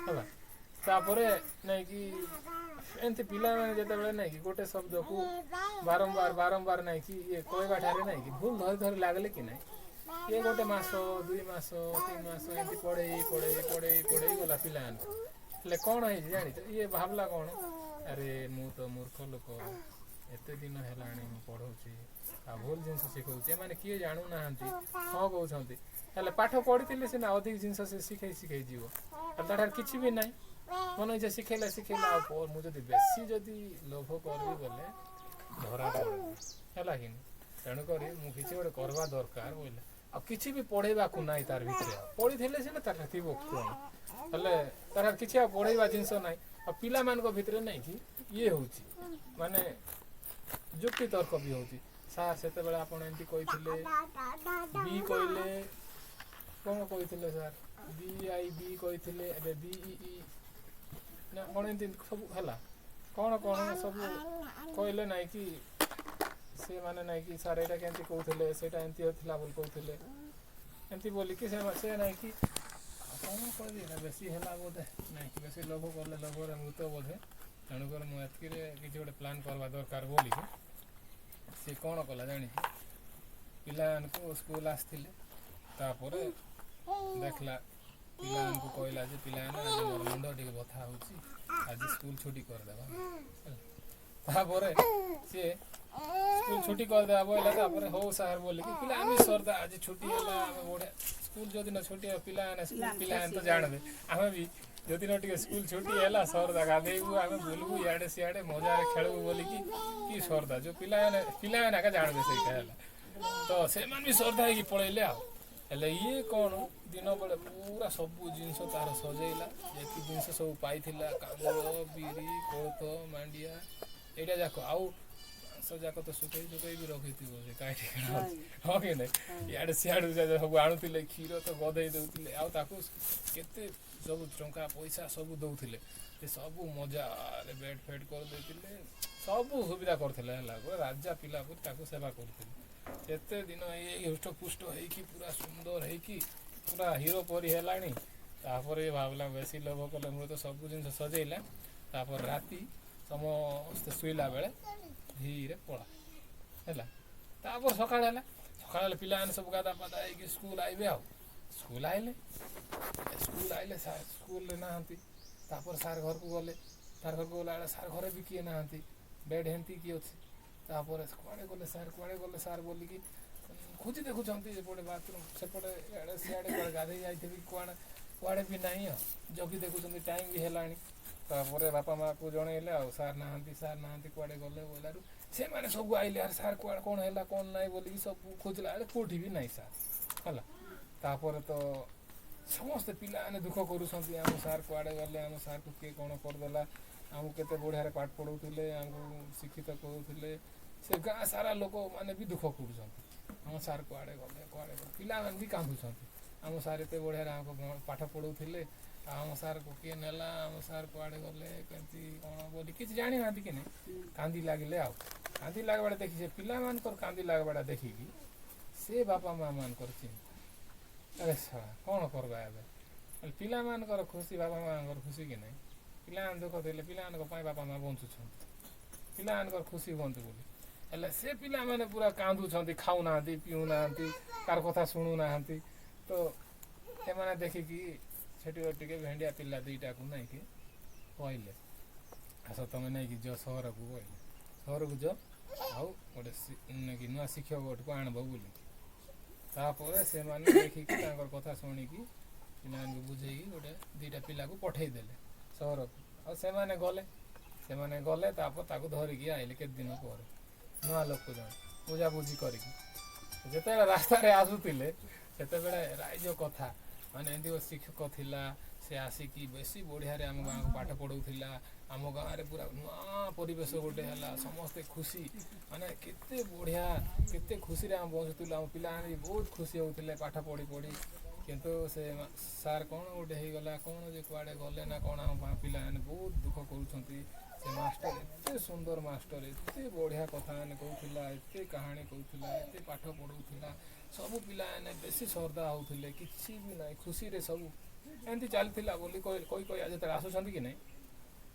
ହେଲା। ତାପରେ ନାଇଁକି ଏମିତି ପିଲାମାନେ ଯେତେବେଳେ ନାଇଁ କି ଗୋଟେ ଶବ୍ଦକୁ ବାରମ୍ବାର ବାରମ୍ବାର ନାଇଁ କି ଇଏ କହିବା ଠାରେ ନାଇଁ କି ଭୁଲ ଧରି ଧରି ଲାଗିଲେ କି ନାଇଁ ଇଏ ଗୋଟେ ମାସ 2 ମାସ 3 ମାସ ଏମିତି ପଢ଼େଇ ଗଲା ପିଲାମାନଙ୍କୁ ହେଲେ କ'ଣ ହେଇଛି ଜାଣିଛ ଇଏ ଭାବିଲା କ'ଣ ଆରେ ମୁଁ ତ ମୂର୍ଖ ଲୋକ ଏତେ ଦିନ ହେଲାଣି ମୁଁ ପଢ଼ଉଛି ଆଉ ଭୁଲ ଜିନିଷ ଶିଖଉଛି ଏମାନେ କିଏ ଜାଣୁନାହାନ୍ତି ହଁ କହୁଛନ୍ତି ହେଲେ ପାଠ ପଢ଼ିଥିଲେ ସିନା ଅଧିକ ଜିନିଷ ସେ ଶିଖେଇ ଯିବ ଆଉ ତାଠାରୁ କିଛି ବି ନାହିଁ ମନେ ଇଚ୍ଛା ଶିଖେଇଲା ଆଉ ମୁଁ ଯଦି ଲୋଭ କରିବି ବୋଲେ ଧରା ହେଲା କି ତେଣୁକରି ମୁଁ କିଛି ଗୋଟେ କରିବା ଦରକାର ବୋଇଲେ ଆଉ କିଛି ବି ପଢ଼େଇବାକୁ ନାହିଁ ତାର ଭିତରେ ଆଉ ପଢ଼ିଥିଲେ ସିନା ତାର ଥିବ କ'ଣ ହେଲେ ତାର କିଛି ଆଉ ପଢ଼େଇବା ଜିନିଷ ନାହିଁ ଆଉ ପିଲାମାନଙ୍କ ଭିତରେ ନାଇଁ କି ଇଏ ହେଉଛି ମାନେ ଯୁକ୍ତି ତର୍କ ବି ହେଉଛି ସାର୍ ସେତେବେଳେ ଆପଣ ଏମିତି କହିଥିଲେ ବି କହିଲେ କ'ଣ କହିଥିଲେ ସାର୍ ବି କହିଥିଲେ ଏବେ BEE ନା କ'ଣ ଏମିତି ସବୁ ହେଲା କ'ଣ ସବୁ କହିଲେ ନାଇଁ କି ସେମାନେ ନାଇଁ କି ସାର୍ ଏଇଟା କେମିତି କହୁଥିଲେ ସେଇଟା ଏମିତି ଥିଲା ବୋଲି କହୁଥିଲେ ଏମିତି ବୋଲିକି ସେ ନାଇଁ କି କ'ଣ କହିବି ଏଇଟା ବେଶୀ ହେଲା ବୋଧେ ନାଇଁ କି ବେଶୀ ଲୋଭ କଲେ ଲୋଭରେ ମୃତ ବୋଧେ ତେଣୁକରି ମୁଁ ଏତିକିରେ କିଛି ଗୋଟେ ପ୍ଲାନ୍ କରିବା ଦରକାର ବୋଲିକି ସେ କ'ଣ କଲା ଜାଣିକି ପିଲାମାନଙ୍କୁ ସ୍କୁଲ ଆସିଥିଲେ ତାପରେ ଦେଖିଲା ପିଲାମାନଙ୍କୁ କହିଲା ଯେ ପିଲାମାନେ ଆଜି ମୋର ମୁଣ୍ଡ ଟିକେ ବଥା ହେଉଛି ଆଜି ସ୍କୁଲ ଛୁଟି କରିଦେବା ତାପରେ ସିଏ ସ୍କୁଲ ଛୁଟି କରିଦେବା ବୋଇଲା ତାପରେ ହଉ ସାର୍ ବୋଲିକି ପିଲାମାନେ ସରଦା ଆଜି ଛୁଟି ହେଲା ଆମେ ବଢ଼ିଆ ସ୍କୁଲ ଯେଉଁଦିନ ଛୁଟି ହେବ ପିଲାମାନେ ତ ଜାଣିବେ ଆମେ ବି ଯେଉଁଦିନ ଟିକେ ସ୍କୁଲ ଛୁଟି ହେଲା ସରଦା ଗାଧେଇବୁ ଆମେ ବୁଲିବୁ ଇଆଡ଼େ ସିଆଡ଼େ ମଜାରେ ଖେଳିବୁ ବୋଲିକି କି ସରଦା ଯେଉଁ ପିଲାମାନେ ଆକା ଜାଣିବେ ସେଇଟା ହେଲା ତ ସେମାନେ ବି ସରଦା ହେଇକି ପଳେଇଲେ ଆଉ ହେଲେ ଇଏ କ'ଣ ଦିନ ବେଳେ ପୁରା ସବୁ ଜିନିଷ ତାର ସଜେଇଲା ଯେତିକି ଜିନିଷ ସବୁ ପାଇଥିଲା କାଙ୍ଗୁଳ ବିରି କୋଳଥ ମାଣ୍ଡିଆ ଏଇଟା ଯାକ ଆଉ ମାଂସ ଯାକ ତ ଶୁଖେଇ ବି ରଖିଥିବ ସେ କାହିଁକି ହଁ କି ନାଇଁ ଇଆଡ଼େ ସିଆଡ଼ୁ ସବୁ ଆଣୁଥିଲେ କ୍ଷୀର ତ ଗଧେଇ ଦେଉଥିଲେ ଆଉ ତାକୁ କେତେ ସବୁ ଟଙ୍କା ପଇସା ସବୁ ଦେଉଥିଲେ ସେ ସବୁ ମଜାରେ ବେଡ୍ ଫେଡ୍ କରିଦେଇଥିଲେ ସବୁ ସୁବିଧା କରିଥିଲେ ହେଲା ଗୋଟେ ରାଜା ପିଲା ପରି ତାକୁ ସେବା କରୁଥିଲେ କେତେ ଦିନ ଏଇ ହୃଷ୍ଟପୁଷ୍ଟ ହେଇକି ପୁରା ସୁନ୍ଦର ହେଇକି ପୁରା ହିରୋ ପରି ହେଲାଣି ତାପରେ ଭାବିଲା ବେଶୀ ଲୋଭ କଲେ ମୁଁ ତ ସବୁ ଜିନିଷ ସଜେଇଲା ତାପରେ ରାତି ସମସ୍ତେ ଶୋଇଲା ବେଳେ ଧୀରେ ପଳା ହେଲା ତାପରେ ସକାଳ ହେଲେ ପିଲାମାନେ ସବୁ ଗାଧା ପାଧା ହେଇକି ସ୍କୁଲ ଆଇବେ ଆଉ ସ୍କୁଲ ଆଇଲେ ସାର୍ ସ୍କୁଲରେ ନାହାନ୍ତି ତାପରେ ସାର୍ ଘରକୁ ଗଲେ ବେଳେ ସାର୍ ଘରେ ବି କିଏ ନାହାନ୍ତି ବେଡ୍ ହେନ୍ତି କିଏ ଅଛି ତାପରେ କୁଆଡ଼େ ଗଲେ ସାର୍ ବୋଲିକି ଖୋଜି ଦେଖୁଛନ୍ତି ଏପଟେ ବାଥରୁମ୍ ସେପଟେ ଇଆଡ଼େ ସିଆଡ଼େ କୁଆଡ଼େ ଗାଧେଇ ଯାଇଥିବି କୁଆଡ଼େ ବି ନାହିଁ ଆଉ ଜଗି ଦେଖୁଛନ୍ତି ଟାଇମ୍ ବି ହେଲାଣି ତାପରେ ବାପା ମାଆକୁ ଜଣେଇଲେ ଆଉ ସାର୍ ନାହାନ୍ତି କୁଆଡ଼େ ଗଲେ ବୋଇଲାରୁ ସେମାନେ ସବୁ ଆଇଲେ ଆରେ ସାର୍ କୁଆଡ଼େ କ'ଣ ହେଲା କ'ଣ ନାହିଁ ବୋଲିକି ସବୁ ଖୋଜିଲା ବେଳେ କେଉଁଠି ବି ନାହିଁ ସାର୍ ହେଲା ତାପରେ ତ ସମସ୍ତେ ପିଲାମାନେ ଦୁଃଖ କରୁଛନ୍ତି ଆମ ସାର୍ କୁଆଡ଼େ ଗଲେ ଆମ ସାର୍କୁ କିଏ କ'ଣ କରିଦେଲା ଆମକୁ କେତେ ବଢ଼ିଆରେ ପାଠ ପଢ଼ଉଥିଲେ ଆମକୁ ଶିକ୍ଷିତ କରୁଥିଲେ ସେ ଗାଁ ସାରା ଲୋକମାନେ ବି ଦୁଃଖ କରୁଛନ୍ତି ଆମ ସାର୍ କୁଆଡ଼େ ଗଲେ ପିଲାମାନେ ବି କାନ୍ଦୁଛନ୍ତି ଆମ ସାର୍ ଏତେ ବଢ଼ିଆରେ ଆମକୁ ପାଠ ପଢ଼ଉଥିଲେ ଆଉ ଆମ ସାର୍କୁ କିଏ ନେଲା ଆମ ସାର୍ କୁଆଡ଼େ ଗଲେ କେମିତି କ'ଣ ବୋଲି କିଛି ଜାଣିନାହାନ୍ତି କି ନାହିଁ କାନ୍ଦି ଲାଗିଲେ ଆଉ କାନ୍ଦି ଲାଗିବାଟା ଦେଖି ସେ ପିଲାମାନଙ୍କର କାନ୍ଦି ଲାଗିବାଟା ଦେଖିକି ସେ ବାପା ମାଆ ମାନଙ୍କର ଚିନ୍ତା ଆରେ କ'ଣ କରିବା ଏବେ ପିଲାମାନଙ୍କର ଖୁସି ବାପା ମାଆଙ୍କର ଖୁସି କି ନାହିଁ ପିଲାମାନେ ଦୁଃଖ ଦେଲେ ପିଲାମାନଙ୍କ ପାଇଁ ବାପା ମାଆ ବଞ୍ଚୁଛନ୍ତି ପିଲାମାନଙ୍କର ଖୁସି ହୁଅନ୍ତୁ ବୋଲି ହେଲେ ସେ ପିଲାମାନେ ପୁରା କାନ୍ଦୁଛନ୍ତି ଖାଉନାହାନ୍ତି ପିଉନାହାନ୍ତି କାହାର କଥା ଶୁଣୁନାହାନ୍ତି ତ ସେମାନେ ଦେଖିକି ସେଠି ଟିକେ ଭେଣ୍ଡିଆ ପିଲା ଦୁଇଟାକୁ ନାଇଁକି କହିଲେ ଆସ ତମେ ନାଇଁକି ଯାଅ ସହରକୁ ଯାଅ ଆଉ ଗୋଟେ ନାଇଁକି ନୂଆ ଶିକ୍ଷକ ଗୋଟେକୁ ଆଣବ ବୋଲି ତାପରେ ସେମାନେ ଦେଖିକି ତାଙ୍କର କଥା ଶୁଣିକି ପିଲାମାନଙ୍କୁ ବୁଝେଇକି ଗୋଟେ ଦୁଇଟା ପିଲାକୁ ପଠେଇଦେଲେ ସହରକୁ ଆଉ ସେମାନେ ଗଲେ ତାପରେ ତାକୁ ଧରିକି ଆଇଲେ କେତେ ଦିନ ପରେ ନୂଆ ଲୋକ ଜଣେ ବୁଝାବୁଝି କରିକି ଯେତେବେଳେ ରାସ୍ତାରେ ଆସୁଥିଲେ ସେତେବେଳେ ରାଇଜ କଥା ମାନେ ଏମିତି ଶିକ୍ଷକ ଥିଲା ସେ ଆସିକି ବେଶୀ ବଢ଼ିଆରେ ଆମ ଗାଁକୁ ପାଠ ପଢ଼ଉଥିଲା ଆମ ଗାଁରେ ପୁରା ନୂଆ ପରିବେଶ ଗୋଟେ ହେଲା ସମସ୍ତେ ଖୁସି ମାନେ କେତେ ବଢ଼ିଆ କେତେ ଖୁସିରେ ଆମେ ବଞ୍ଚୁଥିଲୁ ଆମ ପିଲାମାନେ ବି ବହୁତ ଖୁସି ହେଉଥିଲେ ପାଠ ପଢ଼ି କିନ୍ତୁ ସେ ସାର୍ କ'ଣ ଗୋଟେ ହେଇଗଲା କ'ଣ ଯେ କୁଆଡ଼େ ଗଲେ ନା କ'ଣ ଆମ ପିଲାମାନେ ବହୁତ ଦୁଃଖ କରୁଛନ୍ତି ସେ ମାଷ୍ଟର ଏତେ ସୁନ୍ଦର ମାଷ୍ଟର ଏତେ ବଢ଼ିଆ କଥା ମାନେ କହୁଥିଲା ଏତେ କାହାଣୀ କହୁଥିଲା ଏତେ ପାଠ ପଢ଼ଉଥିଲା ସବୁ ପିଲାମାନେ ବେଶୀ ଶ୍ରଦ୍ଧା ହେଉଥିଲେ କିଛି ବି ନାହିଁ ଖୁସିରେ ସବୁ ଏମିତି ଚାଲିଥିଲା ବୋଲି କହି ଯେତେବେଳେ ଆସୁଛନ୍ତି କି ନାହିଁ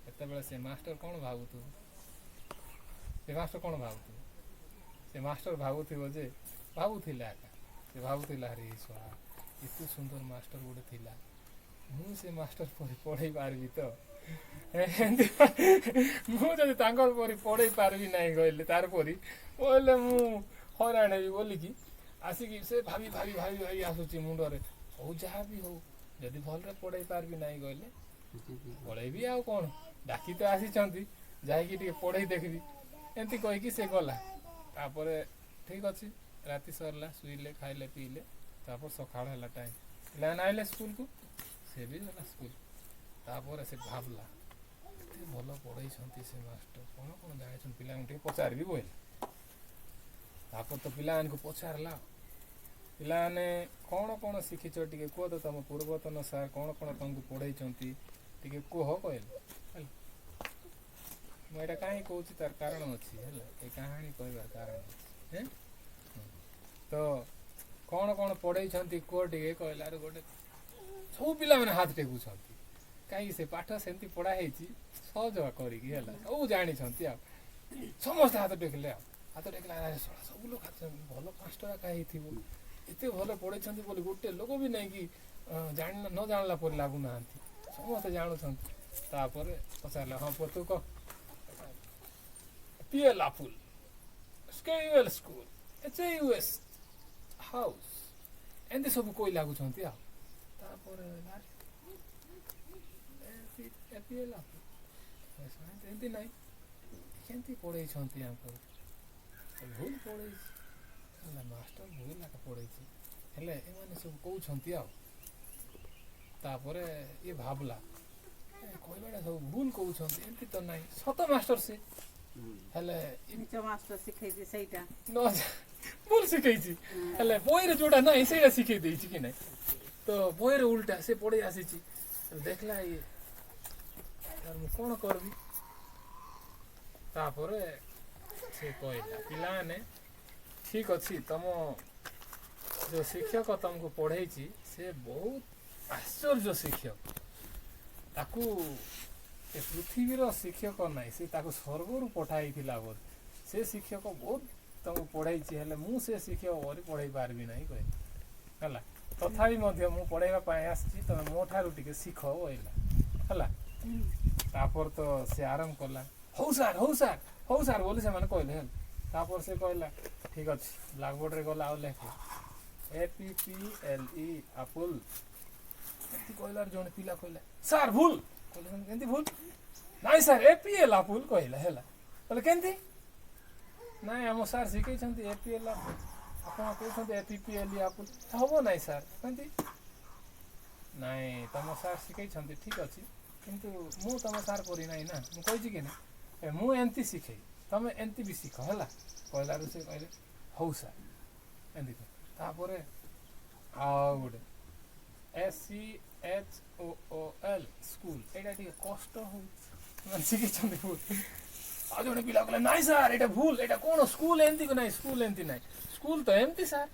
ସେତେବେଳେ ସେ ମାଷ୍ଟର କ'ଣ ଭାବୁଥିବ? ସେ ମାଷ୍ଟର କ'ଣ ଭାବୁଥିବ? ସେ ମାଷ୍ଟର ଭାବୁଥିଲା ଏକା ସେ ଭାବୁଥିଲା ଆରେ ଶଳା ଏତେ ସୁନ୍ଦର ମାଷ୍ଟର ଗୋଟେ ଥିଲା, ମୁଁ ସେ ମାଷ୍ଟର ପରି ପଢ଼େଇ ପାରିବି ତ? ମୁଁ ଯଦି ତାଙ୍କର ପରି ପଢ଼େଇ ପାରିବି ନାହିଁ କହିଲେ ତାର ପରି କହିଲେ ମୁଁ ହଇରାଣ ହେବି ବୋଲିକି ଆସିକି ସେ ଭାବି ଭାବି ଭାବି ଭାବି ଆସୁଛି ମୁଣ୍ଡରେ। ହଉ ଯାହା ବି ହଉ, ଯଦି ଭଲରେ ପଢ଼େଇ ପାରିବି ନାହିଁ କହିଲେ ପଢ଼େଇବି ଆଉ କ'ଣ, ଡାକି ତ ଆସିଛନ୍ତି ଯାଇକି ଟିକେ ପଢ଼େଇ ଦେଖିବି, ଏମିତି କହିକି ସେ ଗଲା। ତାପରେ ଠିକ୍ ଅଛି, ରାତି ସରିଲା, ଶୋଇଲେ, ଖାଇଲେ, ପିଇଲେ। ତାପରେ ସକାଳ ହେଲା ଟାଇମ୍, ପିଲାମାନେ ଆଇଲେ ସ୍କୁଲକୁ, ସେ ବି ଗଲା ସ୍କୁଲ। ତାପରେ ସେ ଭାବିଲା ଏତେ ଭଲ ପଢ଼େଇଛନ୍ତି ସେ ମାଷ୍ଟର, କ'ଣ କ'ଣ ଜାଣିଛନ୍ତି ପିଲାଙ୍କୁ ଟିକେ ପଚାରିବି ବୋଇଲେ। ତାପରେ ତ ପିଲାମାନଙ୍କୁ ପଚାରିଲା, ପିଲାମାନେ କ'ଣ କ'ଣ ଶିଖିଛ ଟିକେ କୁହ ତ, ତମ ପୂର୍ବତନ ସାର୍ କ'ଣ କ'ଣ ତମକୁ ପଢ଼େଇଛନ୍ତି ଟିକେ କୁହ କହିଲେ। ହେଲା, ମୁଁ ଏଇଟା କାହିଁକି କହୁଛି ତାର କାରଣ ଅଛି ହେଲା, ଏ କାହାଣୀ କହିବାର କାରଣ ଅଛି। ତ କ'ଣ କ'ଣ ପଢ଼େଇଛନ୍ତି କୁହ ଟିକେ କହିଲା। ଆରେ ଗୋଟେ ସବୁ ପିଲାମାନେ ହାତ ଟେକୁଛନ୍ତି, କାହିଁକି ସେ ପାଠ ସେମିତି ପଢ଼ା ହେଇଛି ସହଜ କରିକି ହେଲା, ସବୁ ଜାଣିଛନ୍ତି ଆଉ ସମସ୍ତେ ହାତ ଟେକିଲେ। ଆଉ ହାତ ଟେକିଲା, ସବୁ ଲୋକ ହାତ, ଭଲ ମାଷ୍ଟର ଏକା ହେଇଥିବ, ଏତେ ଭଲ ପଢ଼େଇଛନ୍ତି ବୋଲି ଗୋଟେ ଲୋକ ବି ନାଇଁକି ନ ଜାଣିଲା ପରି ଲାଗୁନାହାନ୍ତି, ସମସ୍ତେ ଜାଣୁଛନ୍ତି। ତାପରେ ପଚାରିଲା, ହଁ ପୁଅ ତୁ କହ। P L apple, S K U L school, HAUS house, ଏମିତି ସବୁ କହି ଲାଗୁଛନ୍ତି। ଆଉ ତାପରେ ଏମିତି ନାହିଁ, କେମିତି ପଢ଼େଇଛନ୍ତି ଆମକୁ, ଭୁଲ ପଢ଼େଇଛି ହେଲା, ମାଷ୍ଟର ଭୁଲ ଏକା ପଢ଼େଇଛି, ହେଲେ ଏମାନେ ସବୁ କହୁଛନ୍ତି। ଆଉ ତାପରେ ଇଏ ଭାବିଲା କହିବାଟା ସବୁ ଭୁଲ କହୁଛନ୍ତି, ଏମିତି ତ ନାହିଁ, ସତ ମାଷ୍ଟର ସେ, ହେଲେ ମାଷ୍ଟର ଶିଖେଇଛି ସେଇଟା ଭୁଲ ଶିଖେଇଛି, ହେଲେ ବହିରେ ଯୋଉଟା ନାହିଁ ସେଇଟା ଶିଖେଇ ଦେଇଛି କି ନାହିଁ। ତ ବହିରେ ଉଲ୍ଟା ସେ ପଢ଼େଇ ଆସିଛି, ଦେଖିଲା ଇଏ ମୁଁ କ'ଣ କରିବି। ତାପରେ ସେ କହିଲା, ପିଲାମାନେ ଠିକ୍ ଅଛି, ତମ ଯେଉଁ ଶିକ୍ଷକ ତମକୁ ପଢ଼େଇଛି ସେ ବହୁତ ଆଶ୍ଚର୍ଯ୍ୟ ଶିକ୍ଷକ, ତାକୁ ଏ ପୃଥିବୀର ଶିକ୍ଷକ ନାହିଁ, ସେ ତାକୁ ସ୍ୱର୍ଗରୁ ପଠାଇଥିଲା ବୋଧେ, ସେ ଶିକ୍ଷକ ବହୁତ ତମକୁ ପଢ଼େଇଛି, ହେଲେ ମୁଁ ସେ ଶିକ୍ଷକ ପରି ପଢ଼େଇ ପାରିବି ନାହିଁ କହିଲେ। ହେଲା, ତଥାପି ମଧ୍ୟ ମୁଁ ପଢ଼େଇବା ପାଇଁ ଆସିଛି, ତମେ ମୋ ଠାରୁ ଟିକେ ଶିଖ କହିଲା। ହେଲା, ତାପରେ ତ ସେ ଆରମ୍ଭ କଲା, ହଉ ସାର୍ ହଉ ସାର୍ ହଉ ସାର୍ ବୋଲି ସେମାନେ କହିଲେ। ହେଲା, ତାପରେ ସେ କହିଲା ଠିକ୍ ଅଛି, ବ୍ଲାକବୋର୍ଡ଼ରେ ଗଲା ଆଉ ଲେଖେ APPLE ଆପୁଲ, ଏମିତି କହିଲାରୁ ଜଣେ ପିଲା କହିଲା ସାର୍ ଭୁଲ କହିଲେ, କେମିତି ଭୁଲ? ନାଇଁ ସାର୍ APL ଆପୁଲ କହିଲା। ହେଲା, କହିଲେ କେମିତି? ନାଇଁ ଆମ ସାର୍ ଶିଖେଇଛନ୍ତି APL ଆପୁଲ, ଆପଣ କହୁଛନ୍ତି APPLE ଆପୁଲ, ହବ ନାହିଁ ସାର୍, କେମିତି? ନାଇଁ ତମ ସାର୍ ଶିଖେଇଛନ୍ତି ଠିକ୍ ଅଛି, କିନ୍ତୁ ମୁଁ ତମ ସାର୍ ପରି ନାହିଁ ନା, ମୁଁ କହିଛି କି ନା, ମୁଁ ଏମିତି ଶିଖେଇ, ତମେ ଏମିତି ବି ଶିଖ। ହେଲା, କହିଲାରୁ ସେ କହିଲେ ହଉ ସାର୍ ଏମିତି। ତାପରେ ଆଉ ଗୋଟେ SCHOOL ସ୍କୁଲ, ଏଇଟା ଟିକେ କଷ୍ଟ ହେଉଛି, ସେମାନେ ଶିଖେଇଛନ୍ତି ଭୁଲ। ଆଉ ଜଣେ ପିଲା କହିଲେ ନାଇଁ ସାର୍ ଏଇଟା ଭୁଲ, ଏଇଟା କ'ଣ ସ୍କୁଲ ଏମିତି ନାହିଁ, ସ୍କୁଲ ଏମିତି ନାହିଁ, ସ୍କୁଲ ତ ଏମିତି ସାର୍,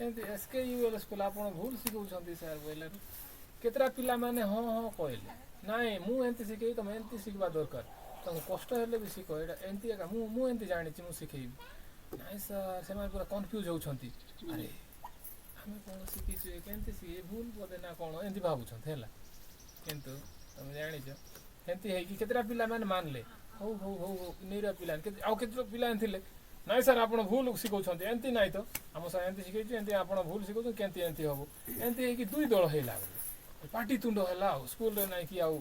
ଏମିତି SKUL ସ୍କୁଲ, ଆପଣ ଭୁଲ ଶିଖଉଛନ୍ତି ସାର୍ ବୋଇଲାରୁ କେତେଟା ପିଲାମାନେ ହଁ ହଁ କହିଲେ, ନାଇଁ ମୁଁ ଏମିତି ଶିଖେଇବି, ତମେ ଏମିତି ଶିଖିବା ଦରକାର, ତମକୁ କଷ୍ଟ ହେଲେ ବି ଶିଖ, ଏଇଟା ଏମିତି ଏକା, ମୁଁ ଏମିତି ଜାଣିଛି, ମୁଁ ଶିଖେଇବି। ନାଇଁ ସାର୍, ସେମାନେ ପୁରା କନଫ୍ୟୁଜ୍ ହେଉଛନ୍ତି, ଆରେ ଆମେ କ'ଣ ଶିଖିଛୁ, କେମିତି ଶିଖେ, ଭୁଲ ବୋଧେ ନା କ'ଣ ଏମିତି ଭାବୁଛନ୍ତି। ହେଲା, କିନ୍ତୁ ତମେ ଜାଣିଛ ଏମିତି ହେଇକି କେତେଟା ପିଲାମାନେ ମାନିଲେ, ହଉ ହଉ ହଉ ହଉ ନିର ପିଲା, ଆଉ କେତେଟା ପିଲା ଥିଲେ ନାଇଁ ସାର୍ ଆପଣ ଭୁଲ ଶିଖଉଛନ୍ତି, ଏମିତି ନାହିଁ ତ, ଆମ ସାର୍ ଏମିତି ଶିଖେଇଛୁ, ଏମିତି ଆପଣ ଭୁଲ ଶିଖଉଛନ୍ତି, କେମିତି ଏମିତି ହବ, ଏମିତି ହେଇକି ଦୁଇ ଦଳ ହେଇଲା, ପାଟି ତୁଣ୍ଡ ହେଲା, ଆଉ ସ୍କୁଲରେ ନାଇଁ କି ଆଉ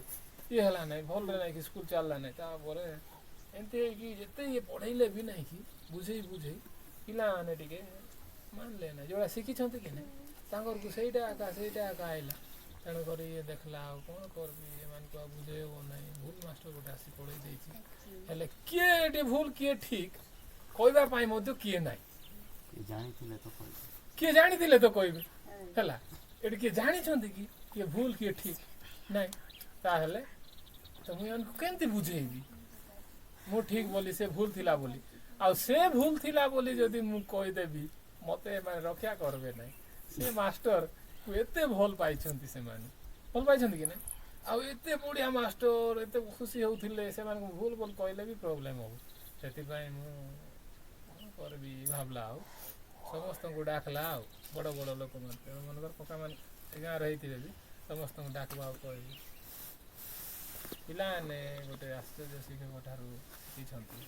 ଇଏ ହେଲା ନାହିଁ, ଭଲରେ ନାଇଁ କି ସ୍କୁଲ ଚାଲିଲା ନାହିଁ। ତାପରେ ଏମିତି ହେଇକି ଯେତେ ଇଏ ପଢ଼େଇଲେ ବି ନାହିଁ କି ବୁଝେଇ ପିଲାମାନେ ଟିକେ ମାନିଲେ ନାହିଁ, ଯେଉଁଟା ଶିଖିଛନ୍ତି କି ନାହିଁ ତାଙ୍କରକୁ ସେଇଟା ଏକା ଆଇଲା, ତେଣୁକରି ଇଏ ଦେଖିଲା ଆଉ କ'ଣ କରିବି, ଏମାନଙ୍କୁ ଆଉ ବୁଝେଇ ହେବ ନାହିଁ, ଭୁଲ ମାଷ୍ଟର ଗୋଟେ ଆସି ପଢ଼େଇ ଦେଇଛି, ହେଲେ କିଏ ଏଠି ଭୁଲ କିଏ ଠିକ୍ କହିବା ପାଇଁ ମଧ୍ୟ କିଏ ନାହିଁ, କିଏ ଜାଣିଥିଲେ ତ କହିବେ। ହେଲା, ଏଠି କିଏ ଜାଣିଛନ୍ତି କି କିଏ ଭୁଲ କିଏ ଠିକ୍ ନାହିଁ, ତାହେଲେ ତ ମୁଁ ଏମାନଙ୍କୁ କେମିତି ବୁଝେଇବି, ମୁଁ ଠିକ୍ ବୋଲି ସେ ଭୁଲ ଥିଲା ବୋଲି, ଆଉ ସେ ଭୁଲ ଥିଲା ବୋଲି ଯଦି ମୁଁ କହିଦେବି ମୋତେ ଏମାନେ ରକ୍ଷା କରିବେ ନାହିଁ। ସେ ମାଷ୍ଟରକୁ ଏତେ ଭଲ ପାଇଛନ୍ତି, ସେମାନେ ଭଲ ପାଇଛନ୍ତି କି ନାହିଁ, ଆଉ ଏତେ ବଢ଼ିଆ ମାଷ୍ଟର ଏତେ ଖୁସି ହେଉଥିଲେ ସେମାନଙ୍କୁ ଭୁଲ ଭୁଲ କହିଲେ ବି ପ୍ରୋବ୍ଲେମ୍ ହେବ ସେଥିପାଇଁ ମୁଁ କ'ଣ କରିବି ଭାବିଲା ଆଉ ସମସ୍ତଙ୍କୁ ଡାକଲା ଆଉ ବଡ଼ ବଡ଼ ଲୋକମାନେ ମନେକର ପକ୍କାମାନେ ଏ ଗାଁରେ ହେଇଥିବେ ବି ସମସ୍ତଙ୍କୁ ଡାକବା ଆଉ କହିବି ପିଲାମାନେ ଗୋଟେ ଆଶ୍ଚର୍ଯ୍ୟ ଶିକ୍ଷକ ଠାରୁ ଶିଖିଛନ୍ତି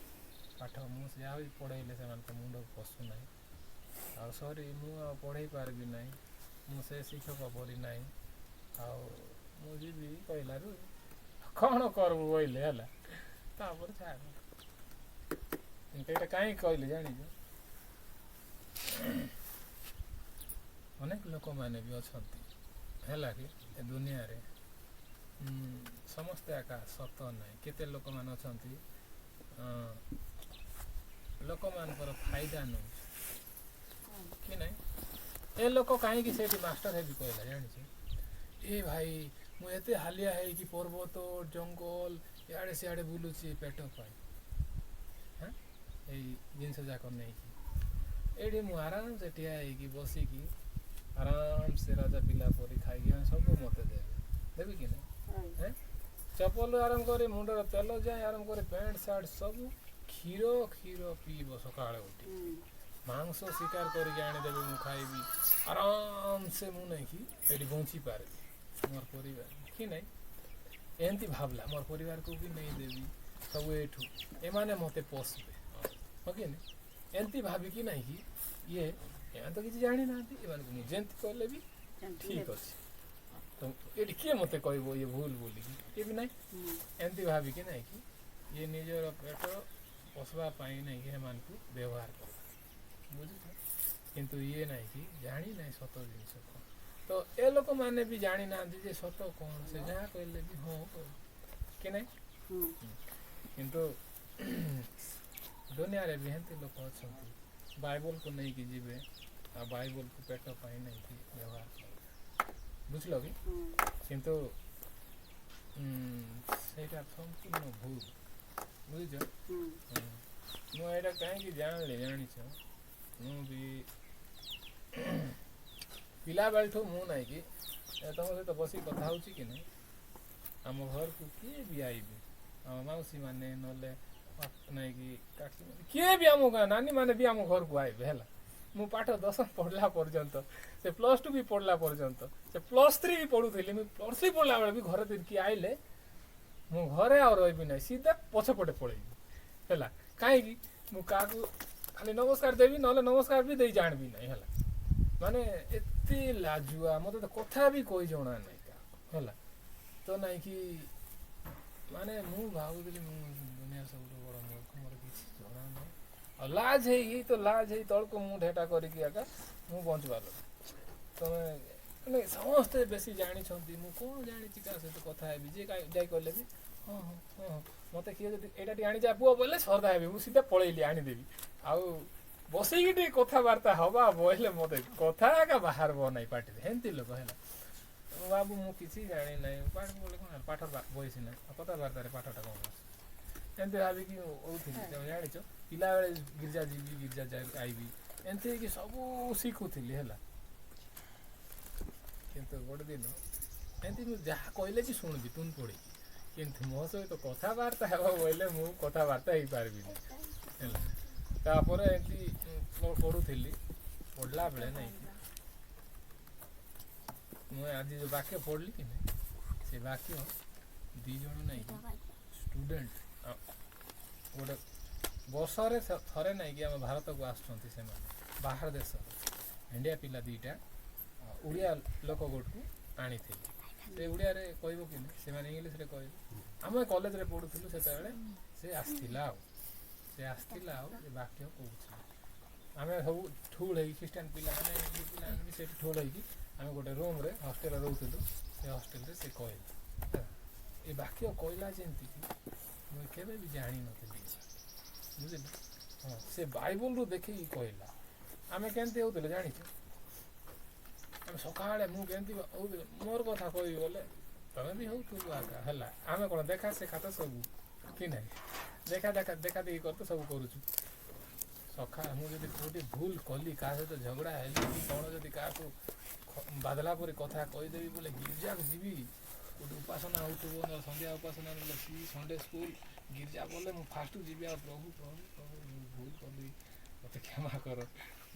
ପାଠ ମୁଁ ଯାହା ବି ପଢ଼େଇଲେ ସେମାନଙ୍କ ମୁଣ୍ଡକୁ ପଶୁନାହିଁ ଆଉ ସରି ମୁଁ ଆଉ ପଢ଼େଇ ପାରିବି ନାହିଁ ମୁଁ ସେ ଶିକ୍ଷକ ପରି ନାହିଁ ଆଉ ମୁଁ ଯିବି କହିଲାରୁ କ'ଣ କରିବୁ କହିଲେ ହେଲା ତାପରେ ଛାଡ଼ ଏଇଟା କାହିଁକି କହିଲି ଜାଣିଛ ଅନେକ ଲୋକମାନେ ବି ଅଛନ୍ତି ହେଲା କି ଏ ଦୁନିଆରେ ସମସ୍ତେ ଏକା ସତ ନାହିଁ କେତେ ଲୋକମାନେ ଅଛନ୍ତି ଲୋକମାନଙ୍କର ଫାଇଦା ନେଉଛି କି ନାହିଁ ଏ ଲୋକ କାହିଁକି ସେଇଠି ମାଷ୍ଟର ହେବି କହିଲା ଜାଣିଛ ଏ ଭାଇ ମୁଁ ଏତେ ହାଲିଆ ହେଇକି ପର୍ବତ ଜଙ୍ଗଲ ଇଆଡ଼େ ସିଆଡ଼େ ବୁଲୁଛି ପେଟ ପାଇଁ ହଁ ଏଇ ଜିନିଷ ଯାକ ନେଇକି ଏଇଠି ମୁଁ ଆରାମସେ ଠିଆ ହେଇକି ବସିକି ଆରାମସେ ରାଜା ପିଲା ପରି ଖାଇକି ସବୁ ମୋତେ ଦେବି କି ନାହିଁ ଚପଲରୁ ଆରମ୍ଭ କରି ମୁଣ୍ଡର ତେଲ ଯାଏ ଆରମ୍ଭ କରି ପ୍ୟାଣ୍ଟ ସାର୍ଟ ସବୁ କ୍ଷୀର ପିଇବ ସକାଳେ ଉଠି ମାଂସ ଶିକାର କରିକି ଆଣିଦେବେ ମୁଁ ଖାଇବି ଆରାମସେ ମୁଁ ନେଇକି ଏଠି ବଞ୍ଚି ପାରିବି ମୋର ପରିବାର କି ନାହିଁ ଏମିତି ଭାବିଲା ମୋର ପରିବାରକୁ ବି ନେଇଦେବି ସବୁ ଏଠୁ ଏମାନେ ମୋତେ ପୋଷିବେ ହଁ କି ନାହିଁ ଏମିତି ଭାବିକି ନାହିଁ କି ଏମାନେ ତ କିଛି ଜାଣିନାହାନ୍ତି ଏମାନଙ୍କୁ ମୁଁ ଯେମିତି କହିଲେ ବି ଠିକ୍ ଅଛି ତ ଏଠି କିଏ ମୋତେ କହିବ ଇଏ ଭୁଲ ବୋଲିକି କିଏ ବି ନାହିଁ ଏମିତି ଭାବିକି ନାହିଁ କି ଇଏ ନିଜର ପେଟ ପୋଷିବା ପାଇଁ ନାହିଁ କି ଏମାନଙ୍କୁ ବ୍ୟବହାର କରେ ବୁଝୁଛ କିନ୍ତୁ ଇଏ ନାହିଁ କି ଜାଣି ନାହିଁ ସତ ଜିନିଷ କ'ଣ ତ ଏ ଲୋକମାନେ ବି ଜାଣିନାହାନ୍ତି ଯେ ସତ କ'ଣ ସେ ଯାହା କହିଲେ ବି ହଁ କି ନାହିଁ କିନ୍ତୁ ଦୁନିଆରେ ବି ଏମିତି ଲୋକ ଅଛନ୍ତି ବାଇବଲକୁ ନେଇକି ଯିବେ ଆଉ ବାଇବଲକୁ ପେଟ ପାଇଁ ନେଇକି ବ୍ୟବହାର କରିବେ ବୁଝିଲ କି କିନ୍ତୁ ସେଇଟା ସମ୍ପୂର୍ଣ୍ଣ ଭୁଲ ବୁଝୁଛ ମୁଁ ଏଇଟା କାହିଁକି ଜାଣିଲି ଜାଣିଛ ମୁଁ ବି ପିଲାବେଳଠୁ ମୁଁ ନାହିଁ କି ତମ ସହିତ ବସି କଥା ହେଉଛି କି ନାହିଁ ଆମ ଘରକୁ କିଏ ବି ଆଇବି ଆମ ମାଉସୀ ମାନେ ନହେଲେ ନାହିଁ କି କାକି ମାନେ କିଏ ବି ଆମ ନାନୀ ମାନେ ବି ଆମ ଘରକୁ ଆଇବେ ହେଲା ମୁଁ ପାଠ 10 ପଢ଼ିଲା ପର୍ଯ୍ୟନ୍ତ ସେ +2 ବି ପଢ଼ିଲା ପର୍ଯ୍ୟନ୍ତ ସେ +3 ବି ପଢ଼ୁଥିଲି ମୁଁ +3 ପଢ଼ିଲା ବେଳେ ବି ଘରେ କିଏ ଆଇଲେ ମୁଁ ଘରେ ଆଉ ରହିବି ନାହିଁ ସିଧା ପଛପଟେ ପଳେଇବି ହେଲା କାହିଁକି ମୁଁ କାହାକୁ ଖାଲି ନମସ୍କାର ଦେବି ନହେଲେ ନମସ୍କାର ବି ଦେଇ ଜାଣିବି ନାହିଁ ହେଲା ମାନେ ଏତେ ଲାଜୁଆ ମୋତେ ତ କଥା ବି କହି ଜଣା ନାହିଁ କାହାକୁ ହେଲା ତ ନାହିଁ କି ମାନେ ମୁଁ ଭାବୁଥିଲି ମୁଁ ଦୁନିଆର ସବୁଠୁ ବଡ଼ ମୂର୍ଖ ମୋର କିଛି ଜଣା ନାହିଁ ଆଉ ଲାଜ ହେଇ ତଳକୁ ମୁଁ ଢେଟା କରିକି ଆକା ମୁଁ ବଞ୍ଚିପାରିଲି ତମେ ମାନେ ସମସ୍ତେ ବେଶୀ ଜାଣିଛନ୍ତି ମୁଁ କ'ଣ ଜାଣିଛି କାହା ସହିତ କଥା ହେବି ଯିଏ ଯାଇ କଲେ ବି ହଁ ମୋତେ କିଏ ଯଦି ଏଇଟା ଟିକେ ଆଣିଯା ପୁଅ ବୋଇଲେ ସର୍ଦା ହେବି ମୁଁ ସିଧା ପଳେଇଲି ଆଣିଦେବି ଆଉ ବସେଇକି ଟିକେ କଥାବାର୍ତ୍ତା ହବା ବୋଇଲେ ମୋତେ କଥା ଏକା ବାହାରବ ନାହିଁ ପାଟିରେ ଏମିତି ଲୋକ ହେଲା ବାବୁ ମୁଁ କିଛି ଜାଣି ନାହିଁ ପାଠ ବୋଲେ କ'ଣ ପାଠ ବୟସ ନାହିଁ ଆଉ କଥାବାର୍ତ୍ତାରେ ପାଠଟା କ'ଣ ଏମିତି ଭାବିକି ହଉଥିଲି ତମେ ଜାଣିଛ ପିଲାବେଳେ ଗିର୍ଜା ଯିବି ଗିର୍ଜା ଆଇବି ଏମିତି ହେଇକି ସବୁ ଶିଖୁଥିଲି ହେଲା କିନ୍ତୁ ଗୋଟେ ଦିନ ଏମିତି ମୁଁ ଯାହା କହିଲେ ବି ଶୁଣିବି ତୁମ ପଢ଼ିକି କିନ୍ତୁ ମୋ ସହିତ କଥାବାର୍ତ୍ତା ହେବ ବୋଇଲେ ମୁଁ କଥାବାର୍ତ୍ତା ହେଇପାରିବିନି ହେଲା ତାପରେ ଏମିତି ପଢ଼ୁଥିଲି ପଢ଼ିଲା ବେଳେ ନାହିଁ ମୁଁ ଆଜି ଯେଉଁ ବାକ୍ୟ ପଢ଼ିଲି କି ନାହିଁ ସେ ବାକ୍ୟ 2 ଜଣ ନାହିଁ କି ଷ୍ଟୁଡେଣ୍ଟ ଗୋଟେ ବର୍ଷରେ ଥରେ ନାହିଁ କି ଆମ ଭାରତକୁ ଆସୁଛନ୍ତି ସେମାନେ ବାହାର ଦେଶର ଇଣ୍ଡିଆ ପିଲା 2ଟା ଓଡ଼ିଆ ଲୋକ ଗୋଟକୁ ଆଣିଥିଲେ ସେ ଓଡ଼ିଆରେ କହିବ କି ନାହିଁ ସେମାନେ ଇଂଲିଶରେ କହିବେ ଆମେ କଲେଜରେ ପଢ଼ୁଥିଲୁ ସେତେବେଳେ ସେ ଆସିଥିଲା ଆଉ ସେ ବାକ୍ୟ କହୁଥିଲା ଆମେ ସବୁ ଠୁଳ ହେଇକି ଖ୍ରୀଷ୍ଟିଆନ ପିଲାମାନେ ବି ସେଠି ଠୁଳ ହେଇକି ଆମେ ଗୋଟେ ରୁମ୍ରେ ହଷ୍ଟେଲରେ ରହୁଥିଲୁ ସେ ହଷ୍ଟେଲରେ ସେ କହିଲା ଏ ବାକ୍ୟ କହିଲା ଯେମିତିକି ମୁଁ କେବେ ବି ଜାଣିନଥିଲି ବୁଝିଲେ ହଁ ସେ ବାଇବଲରୁ ଦେଖିକି କହିଲା ଆମେ କେମିତି ହେଉଥିଲେ ଜାଣିଛୁ ଆମେ ସକାଳେ ମୁଁ କେମିତି ହେଉଥିଲି ମୋର କଥା କହିବି ବୋଲେ ତମେ ବି ହେଉଥିଲୁ ଆକା ହେଲା ଆମେ କ'ଣ ଦେଖା ସେ ଖାତା ସବୁ କି ନାହିଁ ଦେଖା ଦେଖି କରି ତ ସବୁ କରୁଛୁ ସକାଳେ ମୁଁ ଯଦି କେଉଁଠି ଭୁଲ କଲି କାହା ସହିତ ଝଗଡ଼ା ହେଲି କି କ'ଣ ଯଦି କାହାକୁ ବାଦଲା ପରି କଥା କହିଦେବି ବୋଲେ ଗିର୍ଜାକୁ ଯିବି କୋଉଠି ଉପାସନା ହେଉଥିବ ନହେଲେ ସନ୍ଧ୍ୟା ଉପାସନା ନହେଲେ ସଣ୍ଡେ ସ୍କୁଲ ଗିର୍ଜା ବୋଲେ ମୁଁ ଫାଷ୍ଟ ଯିବି ଆଉ ପ୍ରଭୁ ପ୍ରଭୁ ପ୍ରଭୁ ମୁଁ ଭୁଲ କଲି ମୋତେ କ୍ଷମା କର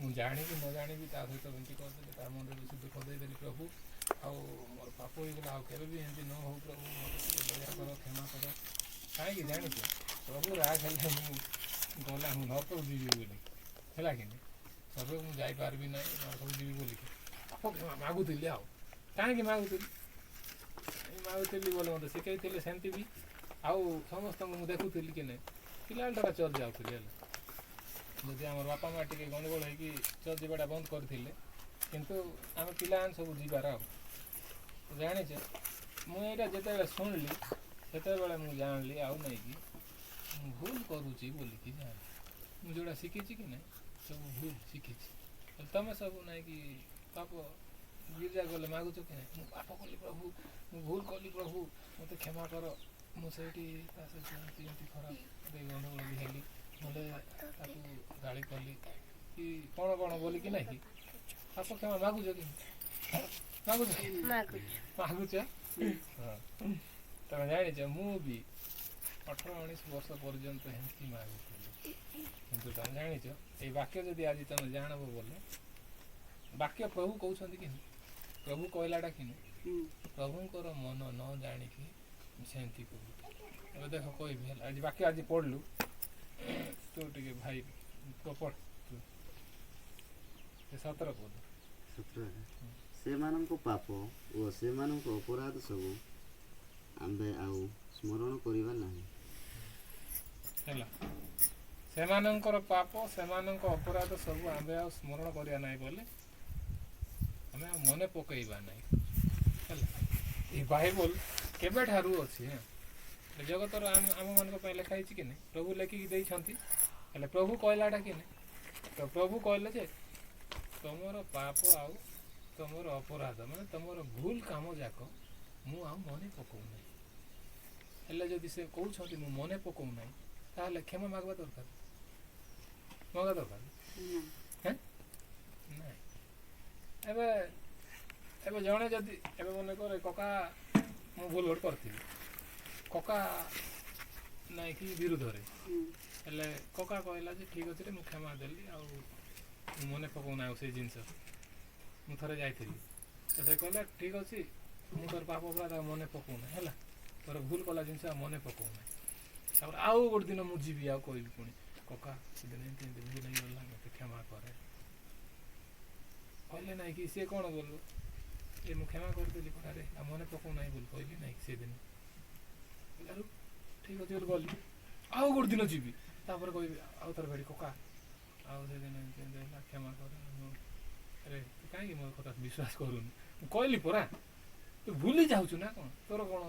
ମୁଁ ଜାଣିବି ନ ଜାଣିବି ତା ସହିତ ଏମିତି କରିଦେଲି ତା ମନରେ ବେଶୀ ଦୁଃଖ ଦେଇଦେଲି ପ୍ରଭୁ ଆଉ ମୋର ପାପ ହେଇଗଲା ଆଉ କେବେ ବି ଏମିତି ନ ହଉ ପ୍ରଭୁ ମୋତେ ଟିକେ ଦୟା କର କ୍ଷମା କର କାହିଁକି ଜାଣିଛ ପ୍ରଭୁ ରାଗ ହେଲେ ମୁଁ ଗଲା ମୁଁ ନରକକୁ ଯିବି ବୋଲି ହେଲା କି ସ୍ୱର୍ଗକୁ ମୁଁ ଯାଇପାରିବି ନାହିଁ ନରକକୁ ଯିବି ବୋଲିକି ପାପ କ୍ଷମା ମାଗୁଥିଲି ଆଉ କାହିଁକି ମାଗୁଥିଲି ବୋଲି ମୋତେ ଶିଖେଇଥିଲେ ସେମିତି ବି ଆଉ ସମସ୍ତଙ୍କୁ ମୁଁ ଦେଖୁଥିଲି କି ନାହିଁ ପିଲାବେଳଟା ଚର୍ଚ୍ଚ ଯାଉଥିଲି ହେଲା ଯଦି ଆମର ବାପା ମା' ଟିକେ ଗଣ୍ଡଗୋଳ ହେଇକି ଚର୍ଚ୍ଚ ଯିବାଟା ବନ୍ଦ କରିଥିଲେ କିନ୍ତୁ ଆମେ ପିଲାମାନେ ସବୁ ଯିବାର ଆଉ ଜାଣିଛ ମୁଁ ଏଇଟା ଯେତେବେଳେ ଶୁଣିଲି ସେତେବେଳେ ମୁଁ ଜାଣିଲି ଆଉ ନାଇଁକି ମୁଁ ଭୁଲ କରୁଛି ବୋଲିକି ଜାଣିଲି ମୁଁ ଯେଉଁଟା ଶିଖିଛି କି ନାହିଁ ସବୁ ଭୁଲ ଶିଖିଛି ତମେ ସବୁ ନାଇଁକି ପାପ ଗିର୍ଜା ଗଲେ ମାଗୁଛ କି ନାହିଁ ମୁଁ ପାପ କଲି ପ୍ରଭୁ ମୁଁ ଭୁଲ କଲି ପ୍ରଭୁ ମୋତେ କ୍ଷମା କର ମୁଁ ସେଇଠି ତା ସହିତ ଏମିତି ଖରାପ ଗଣ୍ଡଗୋଳ ବି ହେଲି ନହେଲେ ତାକୁ ଗାଳି କଲି କି କ'ଣ ବୋଲିକି ନାହିଁ କି ପାପ କ୍ଷମା ମାଗୁଛ କି ମାଗୁଛ ମାଗୁଛ ହଁ ତମେ ଜାଣିଛ ମୁଁ ବି 18-19 ବର୍ଷ ପର୍ଯ୍ୟନ୍ତ ଏମିତି ମାଗୁଥିଲି କିନ୍ତୁ ତମେ ଜାଣିଛ ଏଇ ବାକ୍ୟ ଯଦି ଆଜି ତମେ ଜାଣବ ବୋଲେ ବାକ୍ୟ ପ୍ରଭୁ କହୁଛନ୍ତି କି ପ୍ରଭୁ କହିଲାଟା କି ପ୍ରଭୁଙ୍କର ମନ ନ ଜାଣିକି ସେମିତି କହୁ ଏବେ ଦେଖ କହିବି ହେଲା ଆଜି ବାକ୍ୟ ଆଜି ପଢ଼ିଲୁ ତୁ ଟିକେ ଭାଇ ପଢ଼ ସେ 17 ପଦ ସେମାନଙ୍କ ପାପ ଓ ସେମାନଙ୍କ ଅପରାଧ ସବୁ ଆମ୍ଭେ ଆଉ ସ୍ମରଣ କରିବା ନାହିଁ ହେଲା ସେମାନଙ୍କର ପାପ ସେମାନଙ୍କ ଅପରାଧ ସବୁ ଆମ୍ଭେ ଆଉ ସ୍ମରଣ କରିବା ନାହିଁ ବୋଲେ ଆମେ ଆଉ ମନେ ପକାଇବା ନାହିଁ ହେଲା ଏ ବାଇବଲ କେବେଠାରୁ ଅଛି ଜଗତର ଆମମାନଙ୍କ ପାଇଁ ଲେଖା ହେଇଛି କି ନାହିଁ ପ୍ରଭୁ ଲେଖିକି ଦେଇଛନ୍ତି ହେଲେ ପ୍ରଭୁ କହିଲାଟା କି ନାହିଁ ତ ପ୍ରଭୁ କହିଲେ ଯେ ତମର ପାପ ଆଉ ତମର ଅପରାଧ ମାନେ ତମର ଭୁଲ କାମ ଯାକ ମୁଁ ଆଉ ମନେ ପକାଉନାହିଁ ହେଲେ ଯଦି ସେ କହୁଛନ୍ତି ମୁଁ ମନେ ପକାଉନାହିଁ ତାହେଲେ କ୍ଷମା ମାଗବା ଦରକାର ନାଇଁ ଏବେ ଜଣେ ଯଦି ଏବେ ମନେ କରେ କକା ମୁଁ ଭୁଲ ଗୋଟେ କରିଥିଲି କକା ନାଇଁ କି ବିରୁଦ୍ଧରେ ହେଲେ କକା କହିଲା ଯେ ଠିକ୍ ଅଛି ରେ ମୁଁ କ୍ଷମା ଦେଲି ଆଉ ମୁଁ ମନେ ପକାଉନା ଆଉ ସେଇ ଜିନିଷ ମୁଁ ଥରେ ଯାଇଥିଲି ତ ସେ କହିଲା ଠିକ୍ ଅଛି ମୁଁ ତୋର ପାପ ଅପରାଧ ଆଉ ମନେ ପକାଉନା ହେଲା ତୋର ଭୁଲ କଲା ଜିନିଷ ଆଉ ମନେ ପକାଉନା ତାପରେ ଆଉ ଗୋଟେ ଦିନ ମୁଁ ଯିବି ଆଉ କହିବି ପୁଣି କକା ସେଦିନ ଏମିତି ଭୁଲ ହେଇଗଲା ମୋତେ କ୍ଷମା କରେ କହିଲେ ନାହିଁ କି ସିଏ କ'ଣ ବୋଲୁ ଏ ମୁଁ କ୍ଷମା କରିଦେଲି କଥାରେ ଆଉ ମନେ ପକାଉନାହିଁ ବୋଲି କହିଲି ନାହିଁ ସେଦିନ ଆଉ ଠିକ୍ ଅଛି ବୋଲି ଗଲି ଆଉ ଗୋଟେ ଦିନ ଯିବି ତାପରେ କହିବି ଆଉ ଥରେ ଭେଡ଼ି କକା ଆଉ ସେଦିନ ଏମିତି ହେଲା କ୍ଷମା କରେ ଆରେ ତୁ କାହିଁକି ମୋ କଥା ବିଶ୍ୱାସ କରୁନି ମୁଁ କହିଲି ପରା ତୁ ଭୁଲି ଯାଉଛୁ ନା କ'ଣ ତୋର କ'ଣ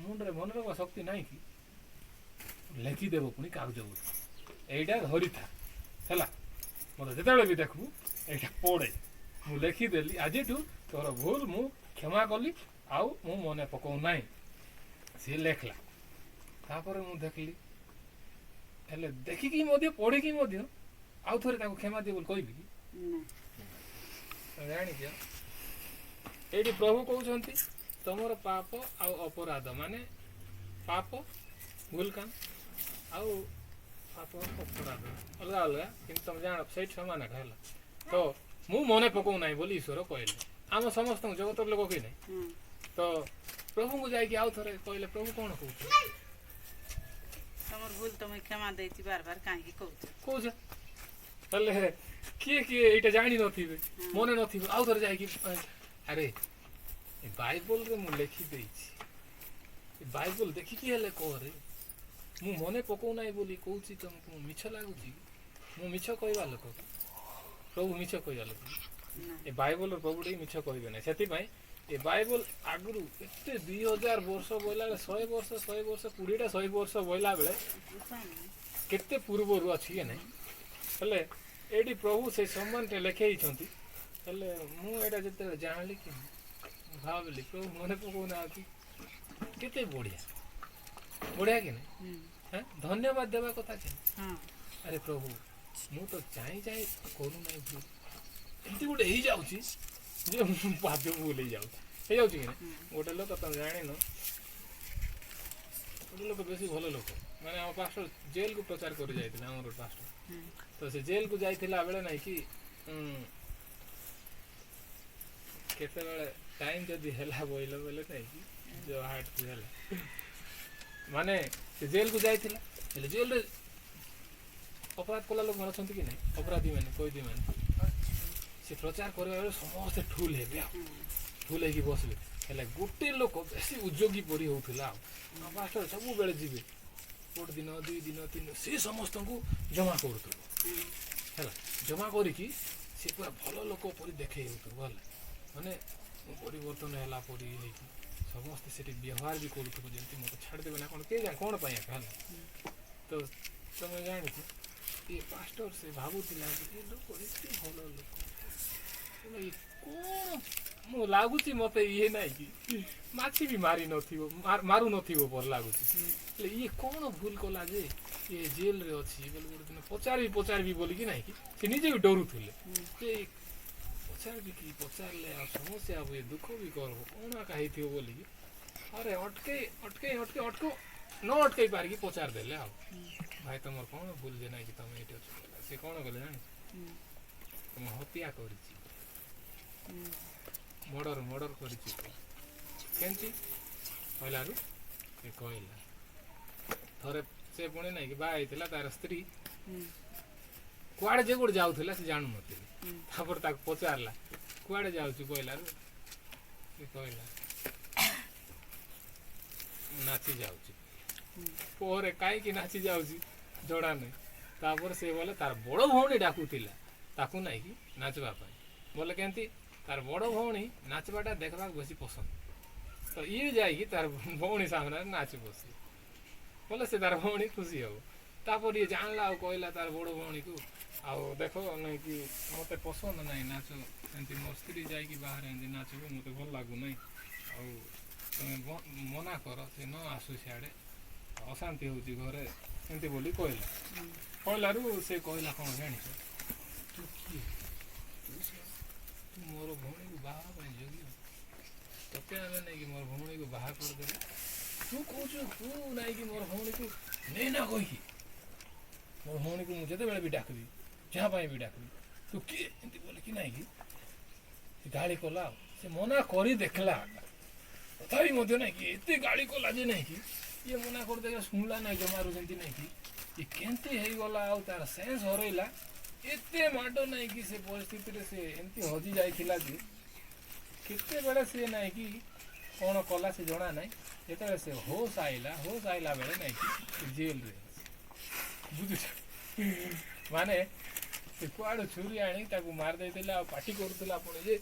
ମୁଣ୍ଡରେ ମନେ ରଖିବା ଶକ୍ତି ନାହିଁ କି ଲେଖିଦେବ ପୁଣି କାଗଜ ଏଇଟା ଧରିଥା ହେଲା ମୋତେ ଯେତେବେଳେ ବି ଦେଖିବୁ ଏଇଟା ପଢ଼େ ମୁଁ ଲେଖିଦେଲି ଆଜିଠୁ ତୋର ଭୁଲ ମୁଁ କ୍ଷମା କଲି ଆଉ ମୁଁ ମନେ ପକାଉ ନାହିଁ ସିଏ ଲେଖିଲା ତାପରେ ମୁଁ ଦେଖିଲି ହେଲେ ଦେଖିକି ମଧ୍ୟ ପଢ଼ିକି ମଧ୍ୟ ଆଉ ଥରେ ତାକୁ କ୍ଷମା ଦିଅ ବୋଲି କହିବି କି ଜାଣିଛ ଏଇଠି ପ୍ରଭୁ କହୁଛନ୍ତି ତମର ପାପ ଆଉ ଅପରାଧ ମାନେ ପାପ ଭୁଲ କାମ ଆଉ ପାପ ଅପରାଧ ଅଲଗା ଅଲଗା କିନ୍ତୁ ତମେ ଜାଣ ସେଇଠି ସମାନ ହେଲା ତ ମୁଁ ମନେ ପକାଉ ନାହିଁ ବୋଲି ଈଶ୍ୱର କହିଲେ ଆମ ସମସ୍ତଙ୍କୁ ଜଗତର ଲୋକ କି ନାହିଁ ତ ପ୍ରଭୁଙ୍କୁ ଯାଇକି ଆଉ ଥରେ କହିଲେ ପ୍ରଭୁ କ'ଣ କହୁଛ ତମର ଭୁଲ ତମେ କ୍ଷମା ଦେଇଛି ବାର ବାର କାହିଁକି କହୁଛ ହେଲେ କିଏ ଏଇଟା ଜାଣିନଥିବେ ମନେ ନଥିବେ ଆଉ ଥରେ ଯାଇକି ଆରେ ଏ ବାଇବଲରେ ମୁଁ ଲେଖିଦେଇଛି ଏ ବାଇବଲ ଦେଖିକି ହେଲେ କରେ ମୁଁ ମନେ ପକାଉ ନାହିଁ ବୋଲି କହୁଛି ତମକୁ ମିଛ ଲାଗୁଛି ମୁଁ ମିଛ କହିବା ଲୋକ ପ୍ରଭୁ ମିଛ କହିବା ଲୋକ ଏ ବାଇବଲର ପ୍ରଭୁଟି ମିଛ କହିବେ ନାହିଁ ସେଥିପାଇଁ ଏ ବାଇବଲ ଆଗରୁ ଏତେ 2000 ବର୍ଷ ବୋଇଲା ବେଳେ 100 ବର୍ଷ 20ଟା 100 ବର୍ଷ ବୋଇଲା ବେଳେ କେତେ ପୂର୍ବରୁ ଅଛି କି ନାହିଁ ହେଲେ ଏଇଠି ପ୍ରଭୁ ସେ ସମ୍ମାନଟେ ଲେଖେଇଛନ୍ତି ହେଲେ ମୁଁ ଏଇଟା ଯେତେବେଳେ ଜାଣିଲି କି ଭାବିଲି ପ୍ରଭୁ ମନେ ପକାଉନାହାନ୍ତି କେତେ ବଢ଼ିଆ କି ନାହିଁ ଧନ୍ୟବାଦ ଦେବା କଥା କି ଆରେ ପ୍ରଭୁ ମୁଁ ତ ଚାହିଁ କରୁନାହିଁ ଭୁଲ ଏମିତି ଗୋଟେ ହେଇଯାଉଛି ଯେ ମୁଁ ବାଧ୍ୟ ଭୁଲ ହେଇଯାଉଛି ହେଇଯାଉଛି କି ନା ଗୋଟେ ଲୋକ ତମେ ଜାଣିନ ଗୋଟେ ଲୋକ ବେଶୀ ଭଲ ଲୋକ ମାନେ ଆମ ପାଷ୍ଟର ଜେଲକୁ ପ୍ରଚାର କରି ଯାଇଥିଲା ଆମର ଗୋଟେ ପାଷ୍ଟର ତ ସେ ଜେଲକୁ ଯାଇଥିଲା ବେଳେ ନାଇଁ କି କେତେବେଳେ ଟାଇମ୍ ଯଦି ହେଲା ବୋଇଲ ବୋଇଲେ ନାଇଁ କି ଯୋଉ ହାର୍ଟକୁ ହେଲା ମାନେ ସେ ଜେଲକୁ ଯାଇଥିଲା ହେଲେ ଜେଲରେ ଅପରାଧ କଲା ଲୋକମାନେ ଅଛନ୍ତି କି ନାହିଁ ଅପରାଧୀ ମାନେ କଏଦୀ ମାନେ ସେ ପ୍ରଚାର କରିବା ବେଳେ ସମସ୍ତେ ଠୁଲ ହେବେ ଆଉ ଠୁଲ ହେଇକି ବସିବେ ହେଲେ ଗୋଟେ ଲୋକ ବେଶୀ ଉଦ୍ୟୋଗୀ ପରି ହେଉଥିଲା ଆଉ ପାଷ୍ଟର ସବୁବେଳେ ଯିବେ ଗୋଟେ ଦିନ 2 ଦିନ 3 ଦିନ ସେ ସମସ୍ତଙ୍କୁ ଜମା କରୁଥିବ ହେଲା ଜମା କରିକି ସେ ପୁରା ଭଲ ଲୋକ ପରି ଦେଖେଇ ହେଉଥିବ ହେଲା ମାନେ ପରିବର୍ତ୍ତନ ହେଲା ପରି ହେଇକି ସମସ୍ତେ ସେଠି ବ୍ୟବହାର ବି କରୁଥିବ ଯେମିତି ମୋତେ ଛାଡ଼ିଦେବେ ନା କ'ଣ କେଜାଣି କ'ଣ ପାଇଁ ଏକା ହେଲା ତ ତମେ ଜାଣିଛ ଏ ପାଷ୍ଟର ସେ ଭାବୁଥିଲା ଯେ ଏ ଲୋକ ଏତେ ଭଲ ଲୋକ ହେଲେ ଏ କ'ଣ ମୁଁ ଲାଗୁଛି ମୋତେ ଇଏ ନାହିଁ କି ମାଛି ବି ମାରୁନଥିବ ପର ଲାଗୁଛି ହେଲେ ଇଏ କ'ଣ ଭୁଲ କଲା ଯେ ଇଏ ଜେଲରେ ଅଛି ବୋଲି ଗୋଟେ ଦିନ ପଚାରିବି ବୋଲିକି ନାହିଁ କି ସେ ନିଜେ ବି ଡରୁଥିଲେ ଯେ ପଚାରିଲେ ଆଉ ସମସ୍ୟା ହବ ଏ ଦୁଃଖ ବି କରିବ କ'ଣ ଏକା ହେଇଥିବ ବୋଲିକି ଆରେ ନ ଅଟକେଇ ପାରିକି ପଚାରି ଦେଲେ ଆଉ ଭାଇ ତମର କ'ଣ ଭୁଲ ଯେ ନାହିଁ କି ତମେ ଏଇଠି ଅଛ ସେ କ'ଣ କଲେ ଜାଣିଛ ତମେ ହତ୍ୟା କରିଛି ମର୍ଡର କରିଛି କେମିତି କହିଲାରୁ ସେ କହିଲା ଥରେ ସେ ପୁଣି ନାଇଁ କି ବାହା ହେଇଥିଲା ତାର ସ୍ତ୍ରୀ କୁଆଡ଼େ ଯେ ଗୋଟେ ଯାଉଥିଲା ସେ ଜାଣୁନଥିଲେ ତାପରେ ତାକୁ ପଚାରିଲା କୁଆଡ଼େ ଯାଉଛି କହିଲାରୁ ସେ କହିଲା ନାଚି ଯାଉଛି ପରେ କାହିଁକି ନାଚି ଯାଉଛି ଜଣା ନାହିଁ ତାପରେ ସେ ବୋଲେ ତାର ବଡ଼ ଭଉଣୀ ଡାକୁଥିଲା ତାକୁ ନାଇଁ କି ନାଚିବା ପାଇଁ ବୋଲେ କେମିତି ତାର ବଡ଼ ଭଉଣୀ ନାଚବାଟା ଦେଖିବାକୁ ବେଶୀ ପସନ୍ଦ ତ ଇଏ ଯାଇକି ତାର ଭଉଣୀ ସାମ୍ନାରେ ନାଚି ବସି ବୋଲେ ସେ ତାର ଭଉଣୀ ଖୁସି ହବ ତାପରେ ଇଏ ଜାଣିଲା ଆଉ କହିଲା ତାର ବଡ଼ ଭଉଣୀକୁ ଆଉ ଦେଖ ନାଇଁ କି ମୋତେ ପସନ୍ଦ ନାହିଁ ନାଚ ଏମିତି ମୋ ସ୍ତ୍ରୀ ଯାଇକି ବାହାରେ ଏମିତି ନାଚିବ ମୋତେ ଭଲ ଲାଗୁନାହିଁ ଆଉ ତମେ ମନା କର ସେ ନ ଆସୁ ସିଆଡ଼େ ଅଶାନ୍ତି ହେଉଛି ଘରେ ଏମିତି ବୋଲି କହିଲାରୁ ସେ କହିଲା କ'ଣ ଜାଣିଛ ତୁ କିଏ ତୁ ମୋର ଭଉଣୀକୁ ବାହା ପାଇଁ ଯୋଗ୍ୟ ତତେ ଆମେ ନାଇକି ମୋର ଭଉଣୀକୁ ବାହା କରିଦେଲେ ତୁ କହୁଛୁ ତୁ ନାଇକି ମୋର ଭଉଣୀକୁ ନେଇନା କହିକି ମୋର ଭଉଣୀକୁ ମୁଁ ଯେତେବେଳେ ବି ଡାକିବି ଯାହା ପାଇଁ ବି ଡାକିବି ତୁ କିଏ ଏମିତି ବୋଲିକି ନାଇକି ସେ ଗାଳି କଲା ଆଉ ସେ ମନା କରି ଦେଖିଲା ତଥାପି ମଧ୍ୟ ନାଇକି ଏତେ ଗାଳି କଲା ଯେ ନାଇକି ଇଏ ମନା କରିଦେଲା ଶୁଣିଲା ନାହିଁ ଜମାରୁ ଯେମିତି ନାଇକି ଇଏ କେମିତି ହେଇଗଲା ଆଉ ତାର ସେନ୍ସ ହରେଇଲା ଏତେ ମାଡ଼ ନାଇକି ସେ ପରିସ୍ଥିତିରେ ସେ ଏମିତି ହଜି ଯାଇଥିଲା ଯେ କେତେବେଳେ ସେ ନାଇକି କ'ଣ କଲା ସେ ଜଣା ନାହିଁ ଯେତେବେଳେ ସେ ହୋସ୍ ଆଇଲା ବେଳେ ନାଇକି ସେ ଜେଲରେ ବୁଝୁଛ ମାନେ ସେ କୁଆଡ଼ୁ ଛୁରୀ ଆଣି ତାକୁ ମାରି ଦେଇଥିଲା ଆଉ ପାଟି କରୁଥିଲା ପୁଣି ଯେ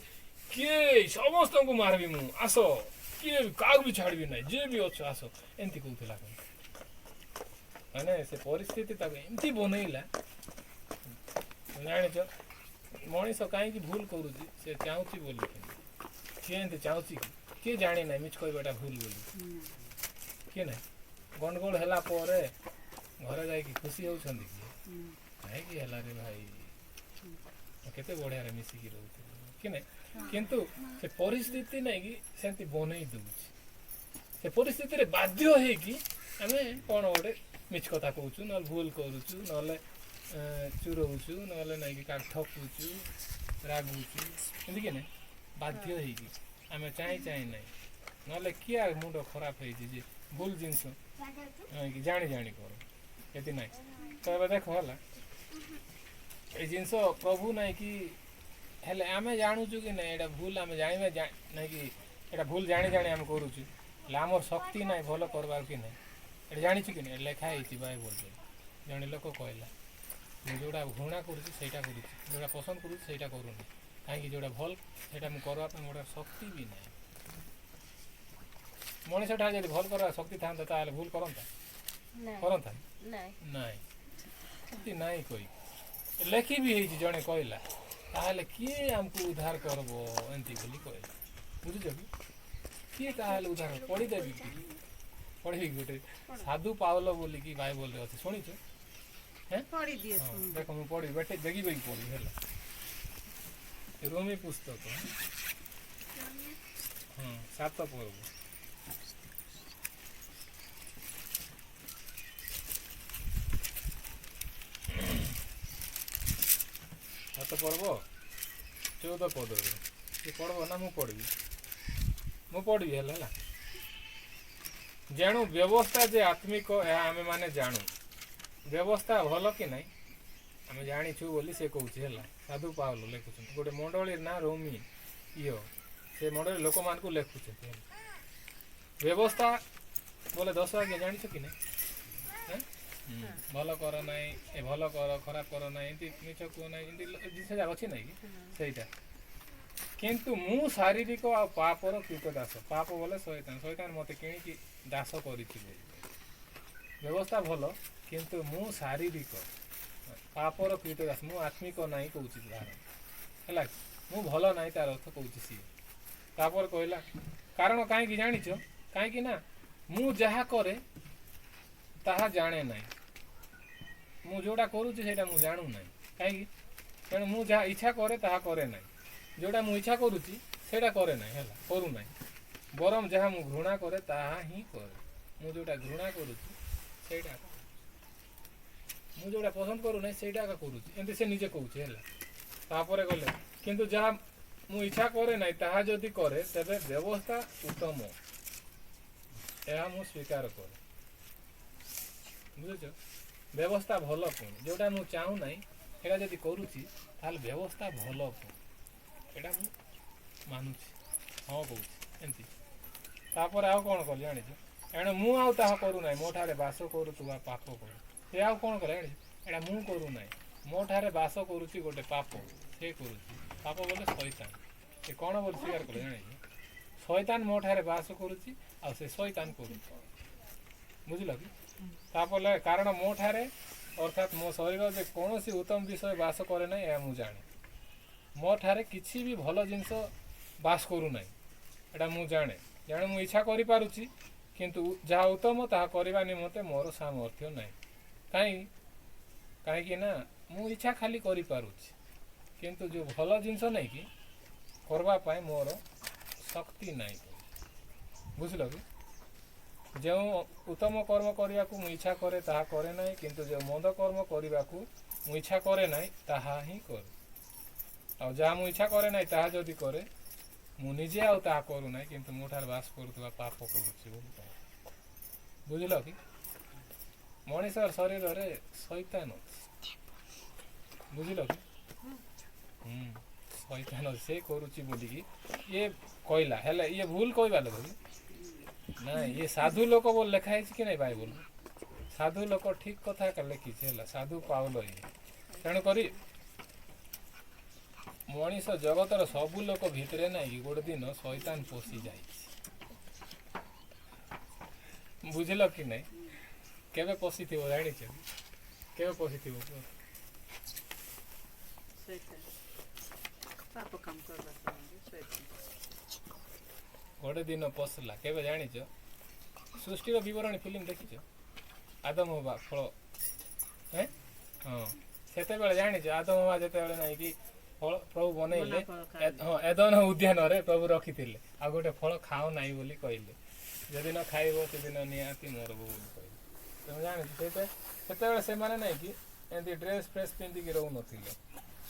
କିଏ ସମସ୍ତଙ୍କୁ ମାରିବି ମୁଁ ଆସ କିଏ କାହାକୁ ବି ଛାଡ଼ିବି ନାହିଁ ଯିଏ ବି ଅଛ ଆସ ଏମିତି କହୁଥିଲା ମାନେ ସେ ପରିସ୍ଥିତି ତାକୁ ଏମିତି ବନେଇଲା ଜାଣିଛ ମଣିଷ କାହିଁକି ଭୁଲ କରୁଛି ସେ ଚାହୁଁଛି ବୋଲି କିଏ ଏମିତି ଚାହୁଁଛି କି କିଏ ଜାଣିନାହିଁ ମିଛ କହିବାଟା ଭୁଲ ବୋଲି କିଏ ନାହିଁ ଗଣ୍ଡଗୋଳ ହେଲା ପରେ ଘରେ ଯାଇକି ଖୁସି ହେଉଛନ୍ତି କି କାହିଁକି ହେଲା ରେ ଭାଇ କେତେ ବଢ଼ିଆରେ ମିଶିକି ରହୁଥିଲେ କି ନାହିଁ କିନ୍ତୁ ସେ ପରିସ୍ଥିତି ନାଇଁକି ସେମିତି ବନେଇ ଦେଉଛି ସେ ପରିସ୍ଥିତିରେ ବାଧ୍ୟ ହେଇକି ଆମେ କ'ଣ ଗୋଟେ ମିଛ କଥା କହୁଛୁ ନହେଲେ ଭୁଲ କରୁଛୁ ନହେଲେ ଚୁରଉଛୁ ନହେଲେ ନାଇଁକି କାହା ଠକୁଛୁ ରାଗୁଛୁ ଏମିତିକି ନାହିଁ ବାଧ୍ୟ ହେଇକି ଆମେ ଚାହିଁ ନାହିଁ ନହେଲେ କିଏ ମୁଣ୍ଡ ଖରାପ ହେଇଛି ଯେ ଭୁଲ ଜିନିଷ ଜାଣି କର ଏତି ନାହିଁ ତ ଏବେ ଦେଖ ହେଲା ଏ ଜିନିଷ ପ୍ରଭୁ ନାଇଁକି ହେଲେ ଆମେ ଜାଣୁଛୁ କି ନାହିଁ ଏଇଟା ଭୁଲ ଆମେ ଜାଣିବା ନାଇଁକି ଏଇଟା ଭୁଲ ଜାଣି ଆମେ କରୁଛୁ ହେଲେ ଆମର ଶକ୍ତି ନାହିଁ ଭଲ କରବାର କି ନାହିଁ ଏଇଟା ଜାଣିଛୁ କି ନାହିଁ ଲେଖା ହେଇଛି ବାଇବଲରେ ଜଣେ ଲୋକ କହିଲା ମୁଁ ଯେଉଁଟା ଘୃଣା କରୁଛି ସେଇଟା କରୁଛି ଯେଉଁଟା ପସନ୍ଦ କରୁଛି ସେଇଟା କରୁନି କାହିଁକି ଯେଉଁଟା ଭଲ ସେଇଟା ମୁଁ କରିବା ପାଇଁ ଗୋଟେ ଶକ୍ତି ବି ନାହିଁ ମଣିଷଟା ଯଦି ଭଲ କରିବା ଶକ୍ତି ଥାନ୍ତା ତାହେଲେ ଭୁଲ କରନ୍ତା ନାଇଁ ଶକ୍ତି ନାହିଁ କହି ଲେଖି ବି ହେଇଛି ଜଣେ କହିଲା ତାହେଲେ କିଏ ଆମକୁ ଉଦ୍ଧାର କରବ ଏମିତି ବୋଲି କହିଲା ବୁଝୁଛ କି କିଏ ତାହେଲେ ଉଦ୍ଧାର ପଢ଼ିଦେବି କି ପଢ଼ିବି ଗୋଟେ ସାଧୁ ପାଉଲ ବୋଲିକି ବାଇବଲରେ ଅଛି ଶୁଣିଛୁ ଦେଖ ମୁଁ ପଢ଼ିବି ବେଟେ ଦେଖିବି ପଢ଼ିବି ହେଲା ରୋମୀ ପୁସ୍ତକ ହଁ 7 ପର୍ବ। ସାତ ପର୍ବ 14 ପଦରେ ସେ ପଢ଼ବ ନା ମୁଁ ପଢ଼ିବି? ମୁଁ ପଢ଼ିବି ହେଲେ ହେଲା। ଜାଣୁ ବ୍ୟବସ୍ଥା ଯେ ଆତ୍ମିକ ଏହା ଆମେମାନେ ଜାଣୁ। ବ୍ୟବସ୍ଥା ଭଲ କି ନାହିଁ ଆମେ ଜାଣିଛୁ ବୋଲି ସେ କହୁଛି ହେଲା। ସାଧୁ ପାଉଲ ଲେଖୁଛନ୍ତି ଗୋଟେ ମଣ୍ଡଳୀର ନାଁ ରୋମି ସେ ମଣ୍ଡଳୀ ଲୋକମାନଙ୍କୁ ଲେଖୁଛନ୍ତି ହେଲା। ବ୍ୟବସ୍ଥା ବୋଲେ 10 ଆଜ୍ଞା ଜାଣିଛ କି ନାହିଁ? ଭଲ କର ନାହିଁ, ଏ ଭଲ କର, ଖରାପ କର ନାହିଁ, ଏମିତି ମିଛ କୁହ ନାହିଁ, ଏମିତି ଜିନିଷ ଯାକ ଅଛି ନାହିଁ କି ସେଇଟା। କିନ୍ତୁ ମୁଁ ଶାରୀରିକ ଆଉ ପାପର କୀଟଦାସ। ପାପ ବୋଲେ ଶୈତାନ, ଶୈତାନ ମୋତେ କିଣିକି ଦାସ କରିଛି ବୋଲି। ବ୍ୟବସ୍ଥା ଭଲ କିନ୍ତୁ ମୁଁ ଶାରୀରିକ ପାପର କୀଟଦାସ, ମୁଁ ଆତ୍ମିକ ନାହିଁ କହୁଛି ତାର ହେଲା। ମୁଁ ଭଲ ନାହିଁ ତାର ଅର୍ଥ କହୁଛି ସିଏ। ତାପରେ କହିଲା କାରଣ କାହିଁକି ଜାଣିଛ? କାହିଁକି ନା ମୁଁ ଯାହା କରେ ତାହା ଜାଣେ ନାହିଁ। ମୁଁ ଯେଉଁଟା କରୁଛି ସେଇଟା ମୁଁ ଜାଣୁନାହିଁ। କାହିଁକି? ତେଣୁ ମୁଁ ଯାହା ଇଚ୍ଛା କରେ ତାହା କରେ ନାହିଁ। ଯେଉଁଟା ମୁଁ ଇଚ୍ଛା କରୁଛି ସେଇଟା କରେ ନାହିଁ ହେଲା, କରୁନାହିଁ। ବରଂ ଯାହା ମୁଁ ଘୃଣା କରେ ତାହା ହିଁ କରେ। ମୁଁ ଯେଉଁଟା ଘୃଣା କରୁଛି ସେଇଟା, ମୁଁ ଯେଉଁଟା ପସନ୍ଦ କରୁନାହିଁ ସେଇଟା ଏକା କରୁଛି, ଏମିତି ସେ ନିଜେ କହୁଛି ହେଲା। ତାପରେ ଗଲେ କିନ୍ତୁ ଯାହା ମୁଁ ଇଚ୍ଛା କରେ ନାହିଁ ତାହା ଯଦି କରେ ତେବେ ବ୍ୟବସ୍ଥା ଉତ୍ତମ, ଏହା ମୁଁ ସ୍ୱୀକାର କରେ। ବୁଝୁଛ? ବ୍ୟବସ୍ଥା ଭଲ କ'ଣ? ଯେଉଁଟା ମୁଁ ଚାହୁଁନାହିଁ ସେଇଟା ଯଦି କରୁଛି ତାହେଲେ ବ୍ୟବସ୍ଥା ଭଲ କ'ଣ ଏଇଟା ମୁଁ ମାନୁଛି, ହଁ କହୁଛି ଏମିତି। ତାପରେ ଆଉ କ'ଣ କଲି ଜାଣିଛୁ? ଏଣେ ମୁଁ ଆଉ ତାହା କରୁନାହିଁ, ମୋ ଠାରେ ବାସ କରୁଥିବା ପାପ କରେ। ସେ ଆଉ କ'ଣ କରେ ଜାଣିଛୁ? ଏଇଟା ମୁଁ କରୁନାହିଁ, ମୋ ଠାରେ ବାସ କରୁଛି ଗୋଟେ ପାପ, ସେ କରୁଛି। ପାପ ବୋଲେ ଶୈତାନ। ସେ କ'ଣ ବୋଲି ସ୍ୱୀକାର କଲେ ଜାଣିଛୁ? ଶୈତାନ ମୋ ଠାରେ ବାସ କରୁଛି ଆଉ ସେ ଶୈତାନ କରୁଛି। ବୁଝିଲ କି? ତାପରେ କାରଣ ମୋ ଠାରେ ଅର୍ଥାତ୍ ମୋ ଶରୀର ଯେ କୌଣସି ଉତ୍ତମ ବିଷୟ ବାସ କରେ ନାହିଁ ଏହା ମୁଁ ଜାଣେ। ମୋ ଠାରେ କିଛି ବି ଭଲ ଜିନିଷ ବାସ କରୁନାହିଁ ଏଇଟା ମୁଁ ଜାଣେ। ମୁଁ ଇଚ୍ଛା କରିପାରୁଛି କିନ୍ତୁ ଯାହା ଉତ୍ତମ ତାହା କରିବା ନିମନ୍ତେ ମୋର ସାମର୍ଥ୍ୟ ନାହିଁ। କାହିଁକି ନା ମୁଁ ଇଚ୍ଛା ଖାଲି କରିପାରୁଛି କିନ୍ତୁ ଯେଉଁ ଭଲ ଜିନିଷ ନାହିଁ କି କରିବା ପାଇଁ ମୋର ଶକ୍ତି ନାହିଁ। ବୁଝିଲ କି? ଯେଉଁ ଉତ୍ତମ କର୍ମ କରିବାକୁ ମୁଁ ଇଚ୍ଛା କରେ ତାହା କରେ ନାହିଁ, କିନ୍ତୁ ଯେଉଁ ମନ୍ଦ କର୍ମ କରିବାକୁ ମୁଁ ଇଚ୍ଛା କରେ ନାହିଁ ତାହା ହିଁ କରେ। ଆଉ ଯାହା ମୁଁ ଇଚ୍ଛା କରେ ନାହିଁ ତାହା ଯଦି କରେ ମୁଁ ନିଜେ ଆଉ ତାହା କରୁନାହିଁ କିନ୍ତୁ ମୋ ଠାରେ ବାସ କରୁଥିବା ପାପ କରୁଛି ବୋଲି କହ। ବୁଝିଲ କି? ମଣିଷ ଶରୀରରେ ଶୈତାନ ଅଛି। ବୁଝିଲ କି? ଶୈତାନ ସେ କରୁଛି ବୋଲିକି ଇଏ କହିଲା, ହେଲେ ଇଏ ଭୁଲ କହିବା ଲୋକ କି ନାଇଁ, ଇଏ ସାଧୁ ଲୋକ ବୋଲି ଲେଖା ହେଇଛି କି ନାଇଁ ବାଇବଲ? ସାଧୁ ଲୋକ ଠିକ କଥା ଏକା ଲେଖିଛି ହେଲା, ସାଧୁ ପାଉଲ ଇଏ। ତେଣୁକରି ମଣିଷ ଜଗତର ସବୁ ଲୋକ ଭିତରେ ନାହିଁ କି ଗୋଟେ ଦିନ ଶୈତାନ ପଶି ଯାଇଛି। ବୁଝିଲ କି ନାଇଁ? କେବେ ପଶିଥିବ ଜାଣିଛ? କେବେ ପଶିଥିବ? ଗୋଟେ ଦିନ ପଶିଲା କେବେ ଜାଣିଛ? ସୃଷ୍ଟିର ବିବରଣୀ ଫିଲ୍ମ ଦେଖିଛ? ଆଦମ ହବା ଫଳ, ହଁ ସେତେବେଳେ ଜାଣିଛ ଆଦମ ହବା ଯେତେବେଳେ ନାହିଁ କି ଫଳ ପ୍ରଭୁ ବନେଇଲେ, ହଁ ଏଦନ ଉଦ୍ୟାନରେ ପ୍ରଭୁ ରଖିଥିଲେ ଆଉ ଗୋଟେ ଫଳ ଖାଅ ନାହିଁ ବୋଲି କହିଲେ, ଯେଦିନ ଖାଇବ ସେଦିନ ନିହାତି ମରବ ବୋଲି କହିଲେ। ତେଣୁ ଜାଣିଛୁ ସେତେବେଳେ ସେମାନେ ନାହିଁ କି ଏମିତି ଡ୍ରେସ୍ ଫ୍ରେସ୍ ପିନ୍ଧିକି ରହୁନଥିଲେ।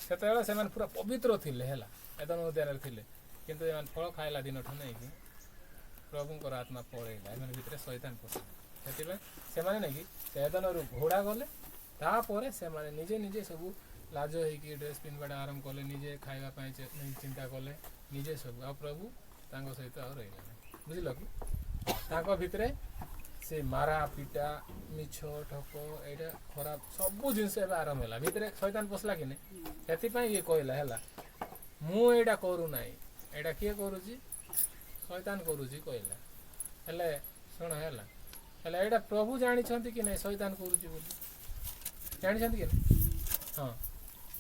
ସେତେବେଳେ ସେମାନେ ପୁରା ପବିତ୍ର ଥିଲେ ହେଲା, ଏଦନ ଉଦ୍ୟାନରେ ଥିଲେ। କିନ୍ତୁ ଏମାନେ ଫଳ ଖାଇଲା ଦିନଠୁ ନେଇକି ପ୍ରଭୁଙ୍କର ଆତ୍ମା ପଳେଇଲା, ଏମାନେ ଭିତରେ ଶୈତାନ ପଶିଲା। ସେଥିପାଇଁ ସେମାନେ ନାଇଁ କି ଏଦନରୁ ଘୋଡ଼ା ଗଲେ, ତାପରେ ସେମାନେ ନିଜେ ନିଜେ ସବୁ ଲାଜ ହେଇକି ଡ୍ରେସ୍ ପିନ୍ଧିବାଟା ଆରମ୍ଭ କଲେ, ନିଜେ ଖାଇବା ପାଇଁ ଚିନ୍ତା କଲେ, ନିଜେ ସବୁ। ଆଉ ପ୍ରଭୁ ତାଙ୍କ ସହିତ ଆଉ ରହିଲା ନାହିଁ। ବୁଝିଲ କି? ତାଙ୍କ ଭିତରେ ସେ ମାରା ପିଟା ମିଛ ଠକ ଏଇଟା ଖରାପ ସବୁ ଜିନିଷ ଏବେ ଆରମ୍ଭ ହେଲା। ଭିତରେ ଶୈତାନ ପଶିଲା କି ନାହିଁ? ସେଥିପାଇଁ ଇଏ କହିଲା ହେଲା ମୁଁ ଏଇଟା କରୁନାହିଁ, ଏଇଟା କିଏ କରୁଛି? ଶୈତାନ କରୁଛି କହିଲା। ହେଲେ ଶୁଣ ହେଲା, ହେଲେ ଏଇଟା ପ୍ରଭୁ ଜାଣିଛନ୍ତି କି ନାହିଁ ଶୈତାନ କରୁଛି ବୋଲି? ଜାଣିଛନ୍ତି କି ନାହିଁ? ହଁ,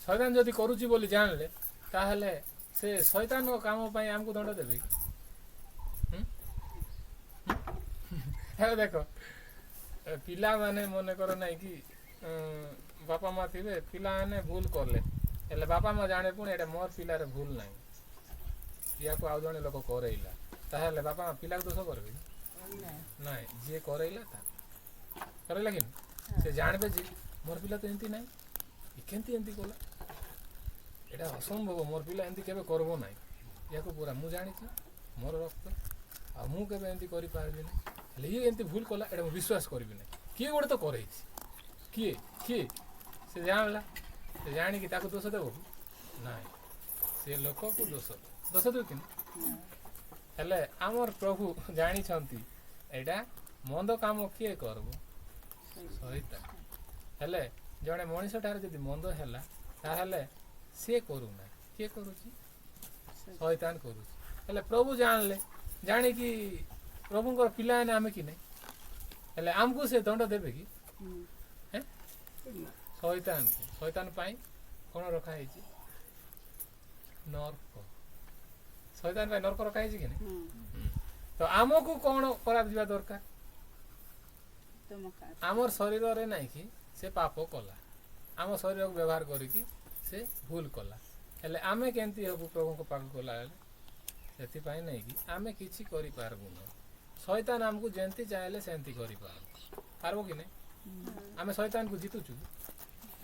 ଶୈତାନ ଯଦି କରୁଛି ବୋଲି ଜାଣିଲେ ତାହେଲେ ସେ ଶୈତାନଙ୍କ କାମ ପାଇଁ ଆମକୁ ଦଣ୍ଡ ଦେବେ କି? ଏବେ ଦେଖ ପିଲାମାନେ ମନେକର ନାହିଁ କି ବାପା ମା ଥିବେ, ପିଲାମାନେ ଭୁଲ କଲେ ହେଲେ ବାପା ମା ଜାଣେ ପୁଣି ଏଇଟା ମୋର ପିଲାର ଭୁଲ ନାହିଁ, ୟାକୁ ଆଉ ଜଣେ ଲୋକ କରେଇଲା, ତାହେଲେ ବାପା ପିଲାକୁ ଦୋଷ କରିବେ ନାଇଁ, ଯିଏ କରେଇଲା ତା କରେଇଲା କି ସେ ଜାଣିବେ ଯେ ମୋର ପିଲା ତ ଏମିତି ନାହିଁ, କେମିତି ଏମିତି କଲା, ଏଇଟା ଅସମ୍ଭବ, ମୋର ପିଲା ଏମିତି କେବେ କରିବ ନାହିଁ, ୟାକୁ ପୁରା ମୁଁ ଜାଣିଛି ମୋର ରକ୍ତ, ଆଉ ମୁଁ କେବେ ଏମିତି କରିପାରିବି ନାହିଁ, ହେଲେ ଇଏ ଏମିତି ଭୁଲ କଲା ଏଇଟା ମୁଁ ବିଶ୍ୱାସ କରିବି ନାହିଁ, କିଏ ଗୋଟେ ତ କରେଇଛି, କିଏ କିଏ ସେ ଜାଣିଲା, ସେ ଜାଣିକି ତାକୁ ଦୋଷ ଦେବ କି ନାଇଁ, ସେ ଲୋକକୁ ଦୋଷ ଦେବ କି ହେଲେ ଆମର ପ୍ରଭୁ ଜାଣିଛନ୍ତି ଏଇଟା ମନ୍ଦ କାମ କିଏ କରିବ, ସଇତାନ। ହେଲେ ଜଣେ ମଣିଷଠାରେ ଯଦି ମନ୍ଦ ହେଲା ତାହେଲେ ସିଏ କରୁନାହିଁ, କିଏ କରୁଛି, ସଇତାନ କରୁଛି। ହେଲେ ପ୍ରଭୁ ଜାଣିଲେ, ଜାଣିକି ପ୍ରଭୁଙ୍କର ପିଲାମାନେ ଆମେ କି ନାହିଁ, ହେଲେ ଆମକୁ ସେ ଦଣ୍ଡ ଦେବେ କି, ସଇତାନକୁ, ସଇତାନ ପାଇଁ କ'ଣ ରଖା ହେଇଛି, ନର୍କ, ସଇତାନ ପାଇଁ ନର୍କ ରଖା ହେଇଛି କି ନାହିଁ, ତ ଆମକୁ କ'ଣ କରାଯିବା ଦରକାର, ଆମର ଶରୀରରେ ନାହିଁ କି ସେ ପାପ କଲା, ଆମ ଶରୀରକୁ ବ୍ୟବହାର କରିକି ସେ ଭୁଲ କଲା, ହେଲେ ଆମେ କେମିତି ହେବୁ ପ୍ରଭୁଙ୍କ ପାଖକୁ ଗଲା ହେଲେ, ସେଥିପାଇଁ ନେଇକି ଆମେ କିଛି କରିପାରିବୁନି, ଶୈତାନ ଆମକୁ ଯେମିତି ଚାହିଁଲେ ସେମିତି କରିପାରିବ କି ନାହିଁ, ଆମେ ଶୈତାନକୁ ଜିତୁଛୁ,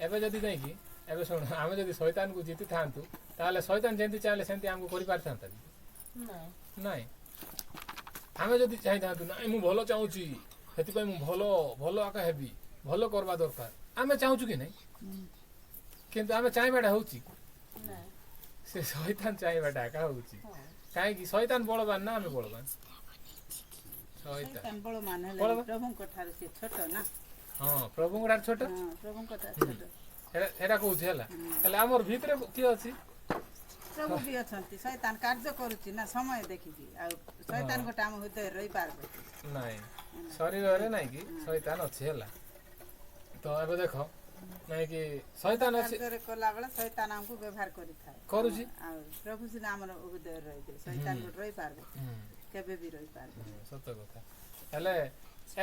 ଏବେ ଯଦି ନେଇକି ଏବେ ଶୁଣ, ଆମେ ଯଦି ଶୈତାନକୁ ଜିତିଥାନ୍ତୁ ତାହେଲେ ଶୈତାନ ଯେମିତି ଚାହିଁଲେ ସେମିତି ଆମକୁ କରିପାରିଥାନ୍ତା କି ନାଇଁ, ଆମେ ଯଦି ଚାହିଁଥାନ୍ତୁ ନାଇଁ ମୁଁ ଭଲ ଚାହୁଁଛି ସେଥିପାଇଁ ମୁଁ ଭଲ ଭଲ ଆକା ହେବି, ଭଲ କରିବା ଦରକାର, ଆମେ ଚାହୁଁଛୁ କି ନାହିଁ, କିନ୍ତୁ ଆମେ ଚାହିଁବାଟା ହଉଛି, ସେ ଶୈତାନ ଚାହିଁବାଟା ଏକା ହଉଛି, କାହିଁକି ଶୈତାନ ବଳବାନ ନା ଆମେ ବଳବାନ, ଶୈତାନ ବଳବାନ ହେଲେ ପ୍ରଭୁଙ୍କ ଠାରୁ ସେ ଛୋଟ ନା, ହଁ ପ୍ରଭୁଙ୍କ ଠାରୁ ଛୋଟ, ପ୍ରଭୁଙ୍କ ଠାରୁ ଛୋଟ, ସେଇଟା କହୁଛି ହେଲା, ହେଲେ ଆମର ଭିତରେ କିଏ ଅଛି, ପ୍ରଭୁ ବି ଅଛନ୍ତି, ଶୈତାନ କାର୍ଯ୍ୟ କରୁଛି ନା ସମୟ ଦେଖିକି, ଆଉ ଶୈତାନ ଗୋଟେ ଆମ ହୃଦୟରେ ରହିପାରିବେ ନାଇଁ, ଶରୀରରେ ନାଇଁ କି ଶୈତାନ ଅଛି ହେଲା, ତ ଏବେ ଦେଖ ନାଇଁ କି ଶୈତାନ ଅଛି କଲାବେଳେ ଶୈତାନ ଆମକୁ ବ୍ୟବହାର କରିଥାଏ କରୁଛି, ଆଉ ପ୍ରଭୁ ସିନା ଆମର ହୃଦୟରେ ରହିବେ, ଶୈତାନ ଗୋଟେ ରହିପାରିବେ, କେବେ ବି ରହିପାରିବେ, ସତ କଥା। ହେଲେ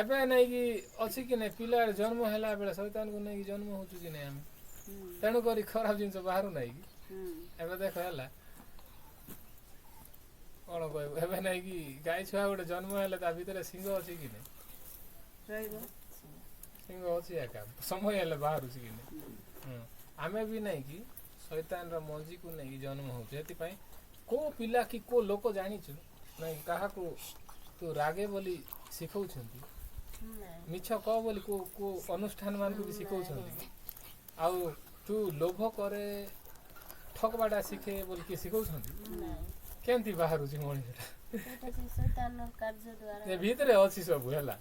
ଏବେ ନାଇକି ଅଛି କି ନାଇଁ, ପିଲା ଜନ୍ମ ହେଲା ବେଳେ ଶୈତାନକୁ ନେଇକି ଜନ୍ମ ହଉଛୁ କି ନାଇଁ ଆମେ, ତେଣୁ କରି ଖରାପ ଜିନିଷ ବାହାରୁ ନାହିଁ କି, ଏବେ ଦେଖ ହେଲା କ'ଣ କହିବୁ, ଏବେ ନାଇକି ଗାଈ ଛୁଆ ଗୋଟେ ଜନ୍ମ ହେଲେ ତା ଭିତରେ ସିଂହ ଅଛି କି ନାଇଁ, ରହିବ, ସିଂହ ଅଛି ଏକା, ସମୟ ହେଲେ ବାହାରୁଛି କି ନାଇଁ, ଆମେ ବି ନାଇଁ କି ଶୈତାନର ମଞ୍ଜିକୁ ନେଇକି ଜନ୍ମ ହଉଛୁ, ସେଥିପାଇଁ କୋଉ ପିଲା କି କୋଉ ଲୋକ ଜାଣିଛୁ ନାଇଁ କାହାକୁ ତୁ ରାଗେ ବୋଲି ଶିଖଉଛନ୍ତି, ମିଛ କହ ବୋଲି କୋଉ କୋଉ ଅନୁଷ୍ଠାନ ମାନଙ୍କୁ ବି ଶିଖଉଛନ୍ତି, ଆଉ ତୁ ଲୋଭ କରେ ଠକବାଟା ଶିଖେ ବୋଲି କିଏ ଶିଖଉଛନ୍ତି, କେମିତି ବାହାରୁଛି ମଣିଷଟା, ସେ ଭିତରେ ଅଛି ସବୁ ହେଲା,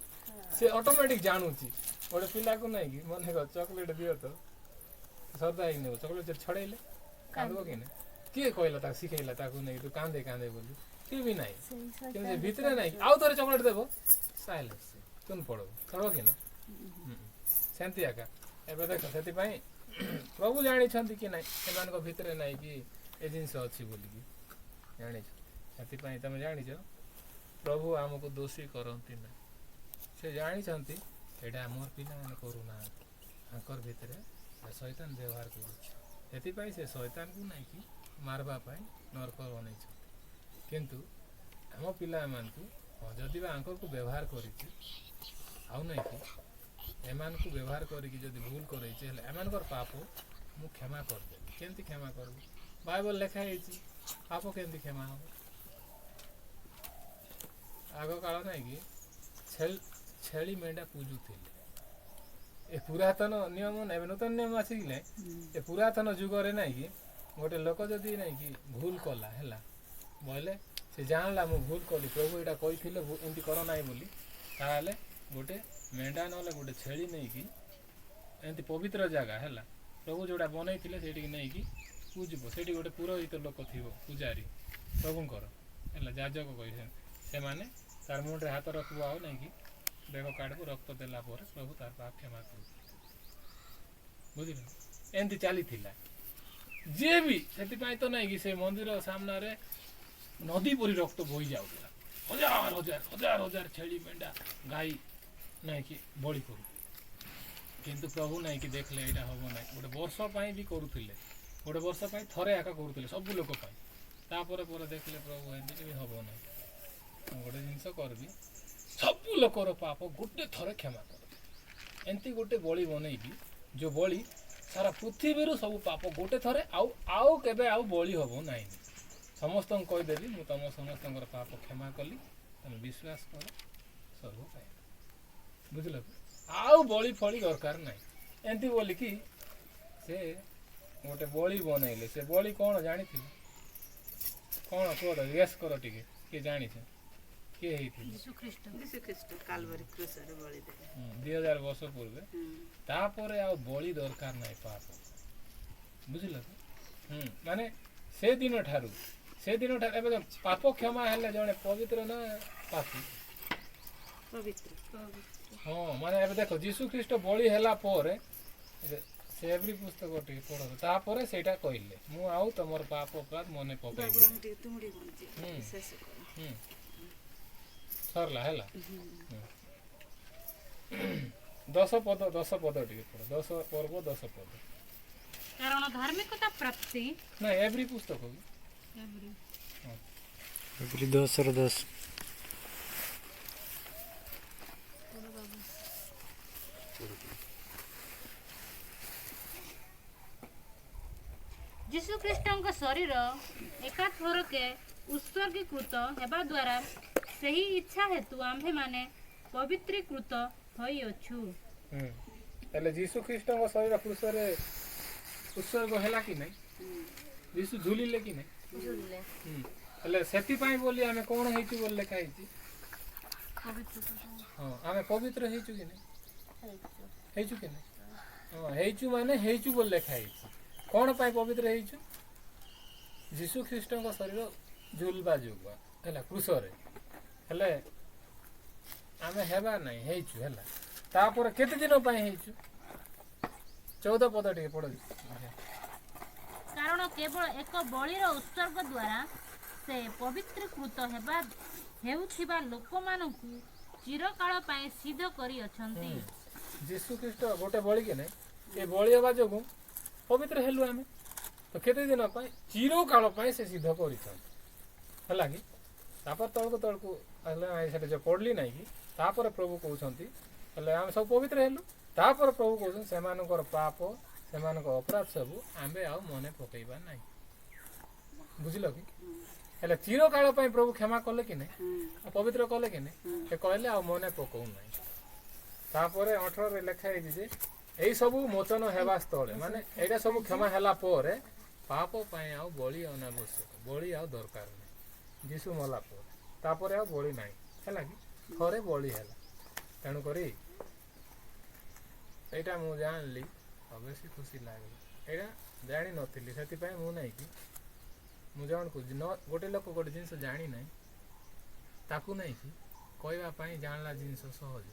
ସେ ଅଟୋମେଟିକ ଜାଣୁଛି, ଗୋଟେ ପିଲାକୁ ନାଇକି ମନେ କର ଚକୋଲେଟ ଦିଅ ତ ଶ୍ରଦ୍ଧା ହେଇକି ନେବ, ଚକୋଲେଟ ଛଡେଇଲେ କାନ୍ଦିବ କି ନାହିଁ, କିଏ କହିଲା ତାକୁ ଶିଖେଇଲା ତାକୁ ନେଇକି ତୁ କାନ୍ଦେ କାନ୍ଦେ ବୋଲି, କିଏ ବି ନାହିଁ, କିନ୍ତୁ ସେ ଭିତରେ ନାହିଁ ଆଉ ଥରେ ଚକୋଲେଟ ଦେବ ସାଇଲେନ୍ସ ତୁନ ପଡବ କି ନାହିଁ, ସେମିତି ଏକା। ଏବେ ଦେଖ ସେଥିପାଇଁ ପ୍ରଭୁ ଜାଣିଛନ୍ତି କି ନାହିଁ ସେମାନଙ୍କ ଭିତରେ ନାହିଁ କି ଏ ଜିନିଷ ଅଛି ବୋଲିକି ଜାଣିଛ, ସେଥିପାଇଁ ତମେ ଜାଣିଛ ପ୍ରଭୁ ଆମକୁ ଦୋଷୀ କରନ୍ତି ନାହିଁ, ସେ ଜାଣିଛନ୍ତି ଏଇଟା ଆମର ପିଲାମାନେ କରୁନାହାନ୍ତି, ତାଙ୍କର ଭିତରେ ଶୈତାନ ବ୍ୟବହାର କରୁଛି, ସେଥିପାଇଁ ସେ ଶୈତାନକୁ ନେଇକି ମାରବା ପାଇଁ ନର୍କ ବନେଇଛନ୍ତି, କିନ୍ତୁ ଆମ ପିଲାମାନଙ୍କୁ ଯଦି ବା ଆଙ୍କରକୁ ବ୍ୟବହାର କରିଛି ଆଉ ନାଇଁ କି ଏମାନଙ୍କୁ ବ୍ୟବହାର କରିକି ଯଦି ଭୁଲ କରେଇଛି, ହେଲେ ଏମାନଙ୍କର ପାପ ମୁଁ କ୍ଷମା କରିଦେବି, କେମିତି କ୍ଷମା କରିବି, ବାଇବଲ ଲେଖା ହେଇଛି ପାପ କେମିତି କ୍ଷମା ହବ, ଆଗ କାଳ ନାଇଁ କି ଛେଳି ମେଣ୍ଢା ପୂଜୁଥିଲେ, ଏ ପୁରାତନ ନିୟମ ଏବେ ନୂତନ ନିୟମ ଆସିକି ନାଇଁ, ଏ ପୁରାତନ ଯୁଗରେ ନାଇଁ କି ଗୋଟେ ଲୋକ ଯଦି ନାଇଁ କି ଭୁଲ କଲା ହେଲା ବୋଇଲେ ସେ ଜାଣିଲା ମୁଁ ଭୁଲ କଲି, ପ୍ରଭୁ ଏଇଟା କହିଥିଲେ ଏମିତି କର ନାହିଁ ବୋଲି, ତାହେଲେ ଗୋଟେ ମେଣ୍ଢା ନହେଲେ ଗୋଟେ ଛେଳି ନେଇକି ଏମିତି ପବିତ୍ର ଜାଗା ହେଲା ପ୍ରଭୁ ଯୋଉଟା ବନେଇଥିଲେ ସେଇଠିକି ନେଇକି ପୂଜିବ, ସେଇଠି ଗୋଟେ ପୁରୋହିତ ଲୋକ ଥିବ ପୂଜାରୀ ପ୍ରଭୁଙ୍କର ହେଲା, ଯାଜକ କହିଛନ୍ତି, ସେମାନେ ତାର ମୁଣ୍ଡରେ ହାତ ରଖିବ ଆଉ ନାଇଁକି ବେକ କାଢିବୁ, ରକ୍ତ ଦେଲା ପରେ ପ୍ରଭୁ ତାର ପାପ କ୍ଷମା କରୁଥିଲେ, ବୁଝିଲେ, ଏମିତି ଚାଲିଥିଲା ଯିଏ ବି, ସେଥିପାଇଁ ତ ନାଇଁକି ସେ ମନ୍ଦିର ସାମ୍ନାରେ ନଦୀ ପରି ରକ୍ତ ବୋହି ଯାଉଥିଲା, ହଜାର ହଜାର ହଜାର ହଜାର ଛେଳି ମେଣ୍ଢା ଗାଈ ନାଇଁକି ବଳି କରୁ, କିନ୍ତୁ ପ୍ରଭୁ ନାଇଁକି ଦେଖିଲେ ଏଇଟା ହବ ନାହିଁ, ଗୋଟେ ବର୍ଷ ପାଇଁ ବି କରୁଥିଲେ, ଗୋଟେ ବର୍ଷ ପାଇଁ ଥରେ ଏକା କରୁଥିଲେ ସବୁ ଲୋକ ପାଇଁ, ତାପରେ ପରେ ଦେଖିଲେ ପ୍ରଭୁ ଏମିତି ବି ହବ ନାହିଁ, ମୁଁ ଗୋଟେ ଜିନିଷ କରିବି, ସବୁ ଲୋକର ପାପ ଗୋଟେ ଥରେ କ୍ଷମା କରିବି। ଏମିତି ଗୋଟେ ବଳି ବନେଇବି ଯେଉଁ ବଳି ସାରା ପୃଥିବୀରୁ ସବୁ ପାପ ଗୋଟେ ଥରେ ଆଉ କେବେ ଆଉ ବଳି ହେବ ନାହିଁ। ସମସ୍ତଙ୍କୁ କହିଦେବି ମୁଁ ତୁମ ସମସ୍ତଙ୍କର ପାପ କ୍ଷମା କଲି, ତମେ ବିଶ୍ୱାସ କର ସ୍ୱର୍ଗ ପାଇବ। ବୁଝିଲ କି? ଆଉ ବଳି ଫଳି ଦରକାର ନାହିଁ। ଏମିତି ବୋଲିକି ସେ ଗୋଟେ ବଳି ବନେଇଲେ। ସେ ବଳି କ'ଣ ଜାଣିଥିବ? କ'ଣ କୁହ ତ, ଗେସ୍ କର ଟିକେ, କିଏ ଜାଣିଛ? କିଏ ହେଇଥିବ? ଯୀଶୁଖ୍ରୀଷ୍ଟ କାଲବରୀ କ୍ରୁଶରେ ବଳି ଦେଲେ। 2000 ବର୍ଷ ପୂର୍ବେ। ତାପରେ ଆଉ ବଳି ଦରକାର ନାହିଁ ପାପ। ବୁଝିଲ ତ? ମାନେ ସେଦିନ ଠାରୁ ଏବେ ପାପ କ୍ଷମା ହେଲେ ଜଣେ ପବିତ୍ର ନା ପାପୀ? ପବିତ୍ର। ହଁ, ମାନେ ଏବେ ଦେଖ ଯୀଶୁଖ୍ରୀଷ୍ଟ ବଳି ହେଲା ପରେ ସେ ଏଭ୍ରି ପୁସ୍ତକ ଟିକେ ପଢ଼, ତାପରେ ସେଇଟା କହିଲେ ମୁଁ ଆଉ ତମର ପାପ ଅପରାଧ ମନେ ପକେଇବି। ସରିଲା ହେଲା। 10 ପଦ ଟିକେ ପଢ଼, 10 ପର୍ବ 10 ପଦ। କାରଣ ଧାର୍ମିକତା ପ୍ରାପ୍ତି ନା ଏଭ୍ରି ପୁସ୍ତକ କି? ଏଭ୍ରି 10 ରୁ 10। ଯୀଶୁଖ୍ରୀଷ୍ଟଙ୍କ ଶରୀର ଏକାଥରକେ ଉତ୍ସର୍ଗୀକୃତ ହେବା ଦ୍ୱାରା ସେହି ଇଚ୍ଛା ହେତୁ ଆମ୍ଭେମାନେ ପବିତ୍ରୀକୃତ ହୋଇଅଛୁ। ହେଲେ ଯୀଶୁଖ୍ରୀଷ୍ଟଙ୍କ ଶରୀର କୃଷରେ ଉତ୍ସର୍ଗ ହେଲା କି ନାହିଁ? ଯୀଶୁ ଝୁଲିଲେ କି ନାହିଁ? ହେଲେ ସେଥିପାଇଁ ବୋଲି ଆମେ କ'ଣ ହେଇଛୁ ବୋଲି ଲେଖା ହେଇଛି? ହଁ, ଆମେ ପବିତ୍ର ହେଇଛୁ କି ନାହିଁ? ହେଇଛୁ କି ନାହିଁ? ହଁ, ହେଇଛୁ ମାନେ ହେଇଛୁ ବୋଲି ଲେଖା ହେଇଛି। କ'ଣ ପାଇଁ ପବିତ୍ର ହେଇଛୁ? ଯୀଶୁଖ୍ରୀଷ୍ଟଙ୍କ ଶରୀର ଝୁଲବା ଯୋଗୁଁ ହେଲା କୃଷରେ। ହେଲେ ଆମେ ହେବା ନାହିଁ, ହେଇଛୁ ହେଲା। ତାପରେ କେତେ ଦିନ ପାଇଁ ହେଇଛୁ? 14 ପଦ ଟିକେ ପଢ଼। କାରଣ କେବଳ ଏକ ବଳିର ଉତ୍ସର୍ଗ ଦ୍ୱାରା ସେ ପବିତ୍ରୀକୃତ ହେଉଥିବା ଲୋକମାନଙ୍କୁ ଚିରକାଳ ପାଇଁ ସିଦ୍ଧ କରିଅଛନ୍ତି। ଯୀଶୁଖ୍ରୀଷ୍ଟ ଗୋଟେ ବଳି କି ନାହିଁ, ଏ ବଳି ହେବା ଯୋଗୁଁ ପବିତ୍ର ହେଲୁ ଆମେ। ତ କେତେ ଦିନ ପାଇଁ? ଚିରକାଳ ପାଇଁ ସେ ସିଦ୍ଧ କରିଛନ୍ତି ହେଲା କି? ତାପରେ ତଳକୁ ହେଲେ ସେଟା ଯେଉଁ ପଢ଼ିଲି ନାହିଁ କି? ତାପରେ ପ୍ରଭୁ କହୁଛନ୍ତି ହେଲେ ଆମେ ସବୁ ପବିତ୍ର ହେଲୁ। ତାପରେ ପ୍ରଭୁ କହୁଛନ୍ତି ସେମାନଙ୍କର ପାପ, ସେମାନଙ୍କ ଅପରାଧ ସବୁ ଆମେ ଆଉ ମନେ ପକେଇବା ନାହିଁ। ବୁଝିଲ କି? ହେଲେ ଚିରକାଳ ପାଇଁ ପ୍ରଭୁ କ୍ଷମା କଲେ କି ନାହିଁ? ପବିତ୍ର କଲେ କି ନାହିଁ? ସେ କହିଲେ ଆଉ ମନେ ପକଉ ନାହିଁ। ତାପରେ 18ରେ ଲେଖା ହେଇଛି ଯେ ଏଇ ସବୁ ମୋଚନ ହେବା ସ୍ଥଳେ, ମାନେ ଏଇଟା ସବୁ କ୍ଷମା ହେଲା ପରେ ପାପ ପାଇଁ ଆଉ ବଳି ଅନାବଶ୍ୟକ, ବଳି ଆଉ ଦରକାର ନାହିଁ। ଯୀଶୁ ମଲା ପରେ ତାପରେ ଆଉ ବଳି ନାହିଁ ହେଲା କି? ଥରେ ବଳି ହେଲା। ତେଣୁକରି ଏଇଟା ମୁଁ ଜାଣିଲି ଆଉ ବେଶୀ ଖୁସି ଲାଗିଲା। ଏଇଟା ଜାଣିନଥିଲି, ସେଥିପାଇଁ ମୁଁ ନାହିଁ କି ମୁଁ ଜଣକୁ ଗୋଟେ ଲୋକ ଗୋଟେ ଜିନିଷ ଜାଣିନାହିଁ, ତାକୁ ନାହିଁ କି କହିବା ପାଇଁ ଜାଣିଲା ଜିନିଷ ସହଜ।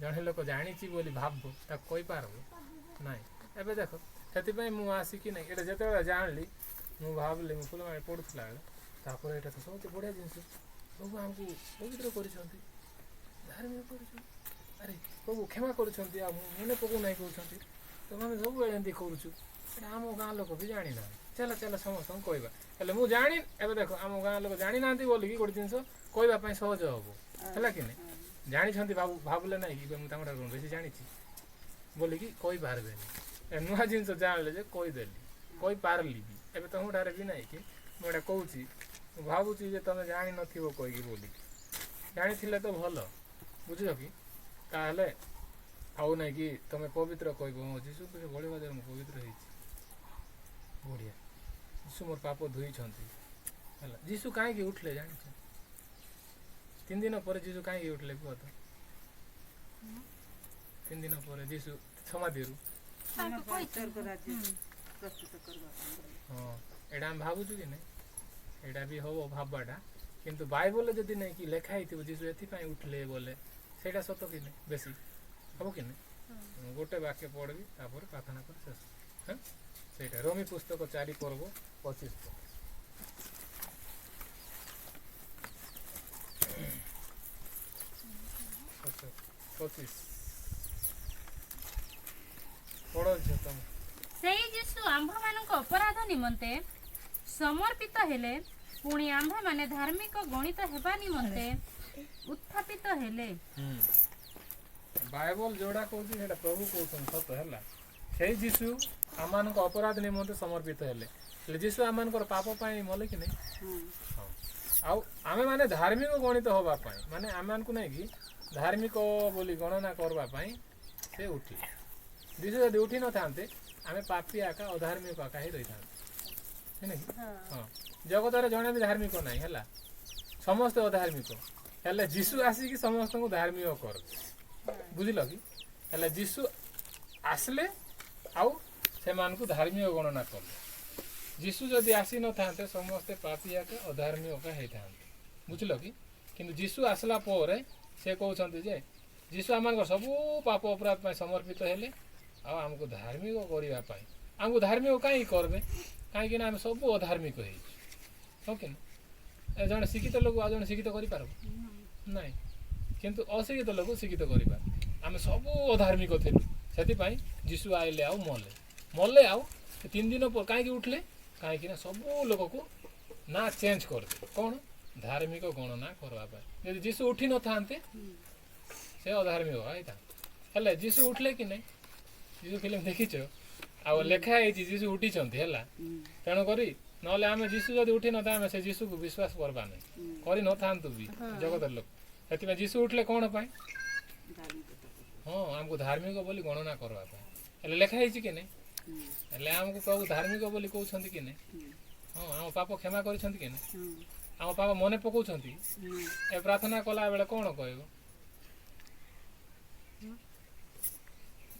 ଜଣେ ଲୋକ ଜାଣିଛି ବୋଲି ଭାବ, ତାକୁ କହିପାରିବ ନାହିଁ। ଏବେ ଦେଖ, ସେଥିପାଇଁ ମୁଁ ଆସିକି ନାହିଁ ଏଇଟା ଯେତେବେଳେ ଜାଣିଲି ମୁଁ ଭାବିଲି, ମୁଁ ଫୁଲମାଳି ପଢ଼ୁଥିଲା ବେଳେ ତାପରେ ଏଇଟା ତ ସବୁଠୁ ବଢ଼ିଆ ଜିନିଷ। ପ୍ରଭୁ ଆମକୁ ପବିତ୍ର କରିଛନ୍ତି, ଧାର୍ମିକ କରିଛନ୍ତି। ଆରେ ପ୍ରଭୁ କ୍ଷମା କରୁଛନ୍ତି, ଆଉ ମନେ ପକଉ ନାହିଁ କହୁଛନ୍ତି। ତ ଆମେ ସବୁବେଳେ ଏମିତି କରୁଛୁ। ଏଇଟା ଆମ ଗାଁ ଲୋକ ବି ଜାଣିନାହାନ୍ତି। ଚାଲ ସମସ୍ତଙ୍କୁ କହିବା। ହେଲେ ମୁଁ ଏବେ ଦେଖ ଆମ ଗାଁ ଲୋକ ଜାଣିନାହାନ୍ତି ବୋଲିକି ଗୋଟେ ଜିନିଷ କହିବା ପାଇଁ ସହଜ ହେବ ହେଲା କି ନାହିଁ? ଜାଣିଛନ୍ତି ଭାବିଲେ ନାହିଁ କି ମୁଁ ତାଙ୍କଠାରୁ ବେଶୀ ଜାଣିଛି ବୋଲିକି କହିପାରିବେନି। ନୂଆ ଜିନିଷ ଜାଣିଲେ ଯେ କହିଦେଲି, କହିପାରିଲି ବି। ଏବେ ତମଠାରେ ବି ନାହିଁ କି ମୁଁ ଏଇଟା କହୁଛି, ମୁଁ ଭାବୁଛି ଯେ ତମେ ଜାଣିନଥିବ କହିକି ବୋଲିକି। ଜାଣିଥିଲେ ତ ଭଲ, ବୁଝିଲ କି? ତାହେଲେ ଆଉ ନାହିଁ କି ତମେ ପବିତ୍ର କହିବ, ହଁ ଯୀଶୁ ବଳିବା ଦ୍ୱାରା ମୁଁ ପବିତ୍ର ହେଇଛି। ବଢ଼ିଆ, ଯୀଶୁ ମୋର ପାପ ଧୋଇଛନ୍ତି ହେଲା। ଯୀଶୁ କାହିଁକି ଉଠିଲେ ଜାଣିଛ? 3 ଦିନ ପରେ ଯୀଶୁ କାହିଁକି ଉଠିଲେ କୁହ ତ? 3 ଦିନ ପରେ ଯୀଶୁ ସମାଧିରୁ। ହଁ, ଏଇଟା ଆମେ ଭାବୁଛୁ କି ନାହିଁ? ଏଇଟା ବି ହବ ଭାବବାଟା, କିନ୍ତୁ ବାଇବଲରେ ଯଦି ନାହିଁ କି ଲେଖା ହେଇଥିବ ଯୀଶୁ ଏଥିପାଇଁ ଉଠିଲେ ବୋଲେ ସେଇଟା ସତ କି ନାହିଁ? ବେଶୀ ହବ କି ନାହିଁ? ମୁଁ ଗୋଟେ ବାକ୍ୟ ପଢ଼ିବି, ତାପରେ ପ୍ରାର୍ଥନା କରି ଶେଷ। ହଁ, ସେଇଟା ରୋମୀ ପୁସ୍ତକ 4 ପର୍ବ 25 ପଦ। ସେହି ଯୀଶୁ ଆମ୍ଭମାନଙ୍କ ଅପରାଧ ନିମନ୍ତେ ସମର୍ପିତ ହେଲେ, ପୁଣି ଆମ୍ଭେମାନେ ଧାର୍ମିକ ଗଣିତ ହେବା ନିମନ୍ତେ ଉତ୍ଥାପିତ ହେଲେ। ବାଇବଲ ଯୋଉଟା କହୁଛି ସେଇଟା ପ୍ରଭୁ କହୁଛନ୍ତି ସତ ହେଲା। ସେଇ ଯୀଶୁ ଆମମାନଙ୍କ ଅପରାଧ ନିମନ୍ତେ ସମର୍ପିତ ହେଲେ। ହେଲେ ଯୀଶୁ ଆମମାନଙ୍କର ପାପ ପାଇଁ ମଲେ କି ନାହିଁ? ହଁ। ଆଉ ଆମେମାନେ ଧାର୍ମିକ ଗଣିତ ହେବା ପାଇଁ ମାନେ ଆମମାନଙ୍କୁ ନାଇଁ କି ଧାର୍ମିକ ବୋଲି ଗଣନା କରିବା ପାଇଁ ସେ ଉଠିଲେ। ଯୀଶୁ ଯଦି ଉଠି ନଥାନ୍ତେ ଆମେ ପାପୀ ଆକା ଅଧାର୍ମିକ ଆକା ହିଁ ରହିଥାନ୍ତେ। ହେଲା କି? ହଁ। ଜଗତରେ ଜଣେ ବି ଧାର୍ମିକ ନାହିଁ ହେଲା, ସମସ୍ତେ ଅଧାର୍ମିକ। ହେଲେ ଯୀଶୁ ଆସିକି ସମସ୍ତଙ୍କୁ ଧାର୍ମିକ କର, ବୁଝିଲ କି? ହେଲେ ଯୀଶୁ ଆସିଲେ ଆଉ ସେମାନଙ୍କୁ ଧାର୍ମିକ ଗଣନା କଲେ। ଯୀଶୁ ଯଦି ଆସିନଥାନ୍ତେ ସମସ୍ତେ ପାପୀ ଆକା ଅଧାର୍ମିକ ହେଇଥାନ୍ତେ, ବୁଝିଲ କି? କିନ୍ତୁ ଯୀଶୁ ଆସିଲା ପରେ ସେ କହୁଛନ୍ତି ଯେ ଯୀଶୁ ଆମମାନଙ୍କର ସବୁ ପାପ ଅପରାଧ ପାଇଁ ସମର୍ପିତ ହେଲେ ଆଉ ଆମକୁ ଧାର୍ମିକ କରିବା ପାଇଁ। ଆମକୁ ଧାର୍ମିକ କାହିଁକି କରିବେ? କାହିଁକିନା ଆମେ ସବୁ ଅଧାର୍ମିକ ହେଇଛୁ। ହଁ କି ନା? ଜଣେ ଶିକ୍ଷିତ ଲୋକ ଆଉ ଜଣେ ଶିକ୍ଷିତ କରିପାରିବ ନାଇଁ, କିନ୍ତୁ ଅଶିକ୍ଷିତ ଲୋକ ଶିକ୍ଷିତ କରିପାରେ। ଆମେ ସବୁ ଅଧାର୍ମିକ ଥିଲୁ, ସେଥିପାଇଁ ଯୀଶୁ ଆଇଲେ ଆଉ ମଲେ ଆଉ 3 ଦିନ ପରେ କାହିଁକି ଉଠିଲେ? କାହିଁକିନା ସବୁ ଲୋକକୁ ନା ଚେଞ୍ଜ କରିଦେଲେ। କ'ଣ? ଧାର୍ମିକ ଗଣନା କରିବା ପାଇଁ। ଯଦି ଯୀଶୁ ଉଠି ନଥାନ୍ତେ ସେ ଅଧାର୍ମିକ ହେଇଥାନ୍ତେ। ହେଲେ ଯୀଶୁ ଉଠିଲେ କି ନାହିଁ? ଯୀଶୁ ଫିଲ୍ମ ଦେଖିଛ? ଆଉ ଲେଖା ହେଇଛି ଯୀଶୁ ଉଠିଛନ୍ତି ହେଲା। ତେଣୁକରି ନହେଲେ ଆମେ ଯୀଶୁ ଯଦି ଉଠି ନଥାଏ ଆମେ ସେ ଯୀଶୁକୁ ବିଶ୍ୱାସ କରିବା ନାହିଁ, କରିନଥାନ୍ତୁ ବି ଜଗତର ଲୋକ। ସେଥିପାଇଁ ଯୀଶୁ ଉଠିଲେ କ'ଣ ପାଇଁ? ହଁ, ଆମକୁ ଧାର୍ମିକ ବୋଲି ଗଣନା କରିବା ପାଇଁ। ହେଲେ ଲେଖା ହେଇଛି କି ନାହିଁ? ହେଲେ ଆମକୁ ପ୍ରଭୁ ଧାର୍ମିକ ବୋଲି କହୁଛନ୍ତି କି ନାହିଁ? ହଁ, ଆମ ପାପ କ୍ଷମା କରିଛନ୍ତି କି ନାହିଁ? ଆମ ପାପ ମନେ ପକାଉଛନ୍ତି? ଏ ପ୍ରାର୍ଥନା କଲା ବେଳେ କ'ଣ କହିବ?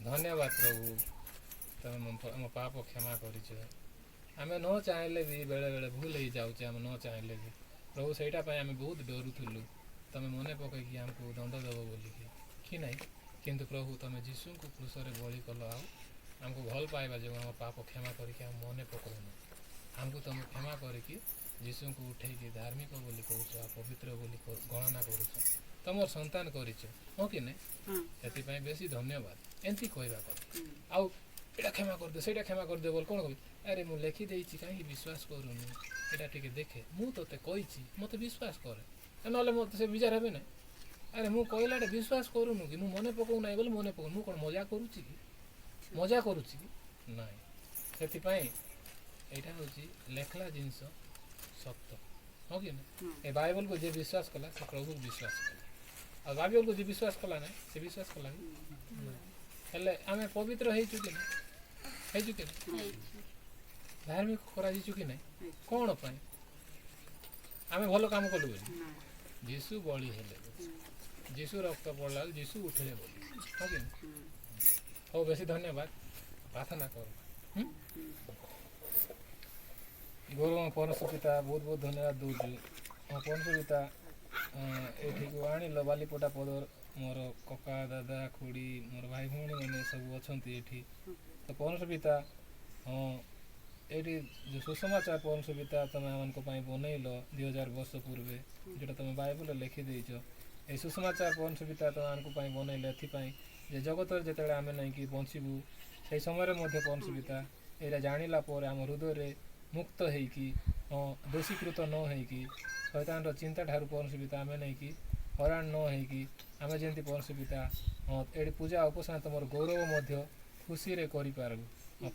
ଧନ୍ୟବାଦ ପ୍ରଭୁ, ତମେ ଆମ ପାପ କ୍ଷମା କରିଛ। ଆମେ ନ ଚାହିଁଲେ ବି ବେଳେବେଳେ ଭୁଲ ହେଇଯାଉଛି, ଆମେ ନ ଚାହିଁଲେ ବି। ପ୍ରଭୁ ସେଇଟା ପାଇଁ ଆମେ ବହୁତ ଡରୁଥିଲୁ, ତମେ ମନେ ପକାଇକି ଆମକୁ ଦଣ୍ଡ ଦେବ ବୋଲିକି କି ନାହିଁ। କିନ୍ତୁ ପ୍ରଭୁ ତମେ ଯୀଶୁଙ୍କୁ କ୍ରୁଶରେ ବଳି କଲ, ଆଉ ଆମକୁ ଭଲ ପାଇବା ଯୋଗୁଁ ଆମ ପାପ କ୍ଷମା କରିକି ଆମ ମନେ ପକାଉନ। ଆମକୁ ତମେ କ୍ଷମା କରିକି ଯୀଶୁଙ୍କୁ ଉଠେଇକି ଧାର୍ମିକ ବୋଲି କହୁଛ, ଆଉ ପବିତ୍ର ବୋଲି ଗଣନା କରୁଛ, ତମର ସନ୍ତାନ କରିଛ। ହଁ କି ନାହିଁ? ସେଥିପାଇଁ ବେଶୀ ଧନ୍ୟବାଦ। ଏମିତି କହିବା କଥା। ଆଉ ଏଇଟା କ୍ଷମା କରିଦିଅ, ସେଇଟା କ୍ଷମା କରିଦିଅ ବୋଲି କ'ଣ କହିବି? ଆରେ ମୁଁ ଲେଖିଦେଇଛି, କାହିଁକି ବିଶ୍ୱାସ କରୁନି? ଏଇଟା ଟିକେ ଦେଖେ, ମୁଁ ତୋତେ କହିଛି, ମୋତେ ବିଶ୍ୱାସ କରେ। ନହେଲେ ମୋତେ ସେ ବିଚାର ହେବେ ନାହିଁ। ଆରେ ମୁଁ କହିଲାଟା ବିଶ୍ୱାସ କରୁନୁ କି? ମୁଁ ମନେ ପକାଉ ନାହିଁ ବୋଲି ମନେ ପକାଉ। ମୁଁ କ'ଣ ମଜା କରୁଛି କି? ନାହିଁ। ସେଥିପାଇଁ ଏଇଟା ହେଉଛି ଲେଖିଲା ଜିନିଷ ସତ। ହଁ କି ନା? ଏ ବାଇବଲକୁ ଯିଏ ବିଶ୍ୱାସ କଲା ସେ ପ୍ରଭୁକୁ ବିଶ୍ୱାସ କଲା। ଆଉ ବାଇବଲକୁ ଯିଏ ବିଶ୍ୱାସ କଲା ନାହିଁ ସେ ବିଶ୍ୱାସ କଲା କି? ହେଲେ ଆମେ ପବିତ୍ର ହେଇଛୁ କି ନାହିଁ? ହେଇଛୁ କି ନାହିଁ? ଧାର୍ମିକ କରାଯାଇଛୁ କି ନାହିଁ? କ'ଣ ପାଇଁ? ଆମେ ଭଲ କାମ କଲୁ ବୋଲି? ଯୀଶୁ ବଳି ହେଲେ, ଯୀଶୁ ରକ୍ତ ପଡ଼ିଲା, ଯୀଶୁ ଉଠିଲେ ବୋଲି। ହଁ କି? ହଉ, ବେଶୀ ଧନ୍ୟବାଦ। ପ୍ରାର୍ଥନା କର। ଗୌରବ ପରଶ ପିତା, ବହୁତ ବହୁତ ଧନ୍ୟବାଦ ଦେଉଛୁ। ହଁ ପରଶ ପିତା, ଏଠିକୁ ଆଣିଲ ବାଲିପଟା ପଦର ମୋର କକା, ଦାଦା, ଖୁଡ଼ି, ମୋର ଭାଇ ଭଉଣୀମାନେ ସବୁ ଅଛନ୍ତି ଏଠି। ତ ପରଶ ପିତା, ହଁ ଏଇଠି ଯେଉଁ ସୁସମାଚାର ପରଶ ପିତା ତୁମେ ଆମମାନଙ୍କ ପାଇଁ ବନେଇଲ 2000 ବର୍ଷ ପୂର୍ବେ, ଯେଉଁଟା ତୁମେ ବାଇବଲରେ ଲେଖିଦେଇଛ। এই ସୁସମାଚାର ପରଶ ପିତା ତୁମମାନଙ୍କ ପାଇଁ ବନେଇଲେ ଏଥିପାଇଁ ଯେ ଜଗତରେ ଯେତେବେଳେ ଆମେ ନାଇଁକି ବଞ୍ଚିବୁ সেই ସମୟରେ ମଧ୍ୟ ପରଶ ପିତା ଏଇଟା ଜାଣିଲା ପରେ ଆମ ହୃଦୟରେ ମୁକ୍ତ ହେଇକି ଦୋଷୀକୃତ ନ ହେଇକି ଶୈତାନର ଚିନ୍ତା ଠାରୁ ପରଶ ପିତା ଆମେ ନେଇକି ହଇରାଣ ନ ହେଇକି ଆମେ ଯେମିତି ପରଶ ପିତା ଏଠି ପୂଜା ଉପାସନା ତୁମର ଗୌରବ ମଧ୍ୟ ଖୁସିରେ କରିପାରିବୁ।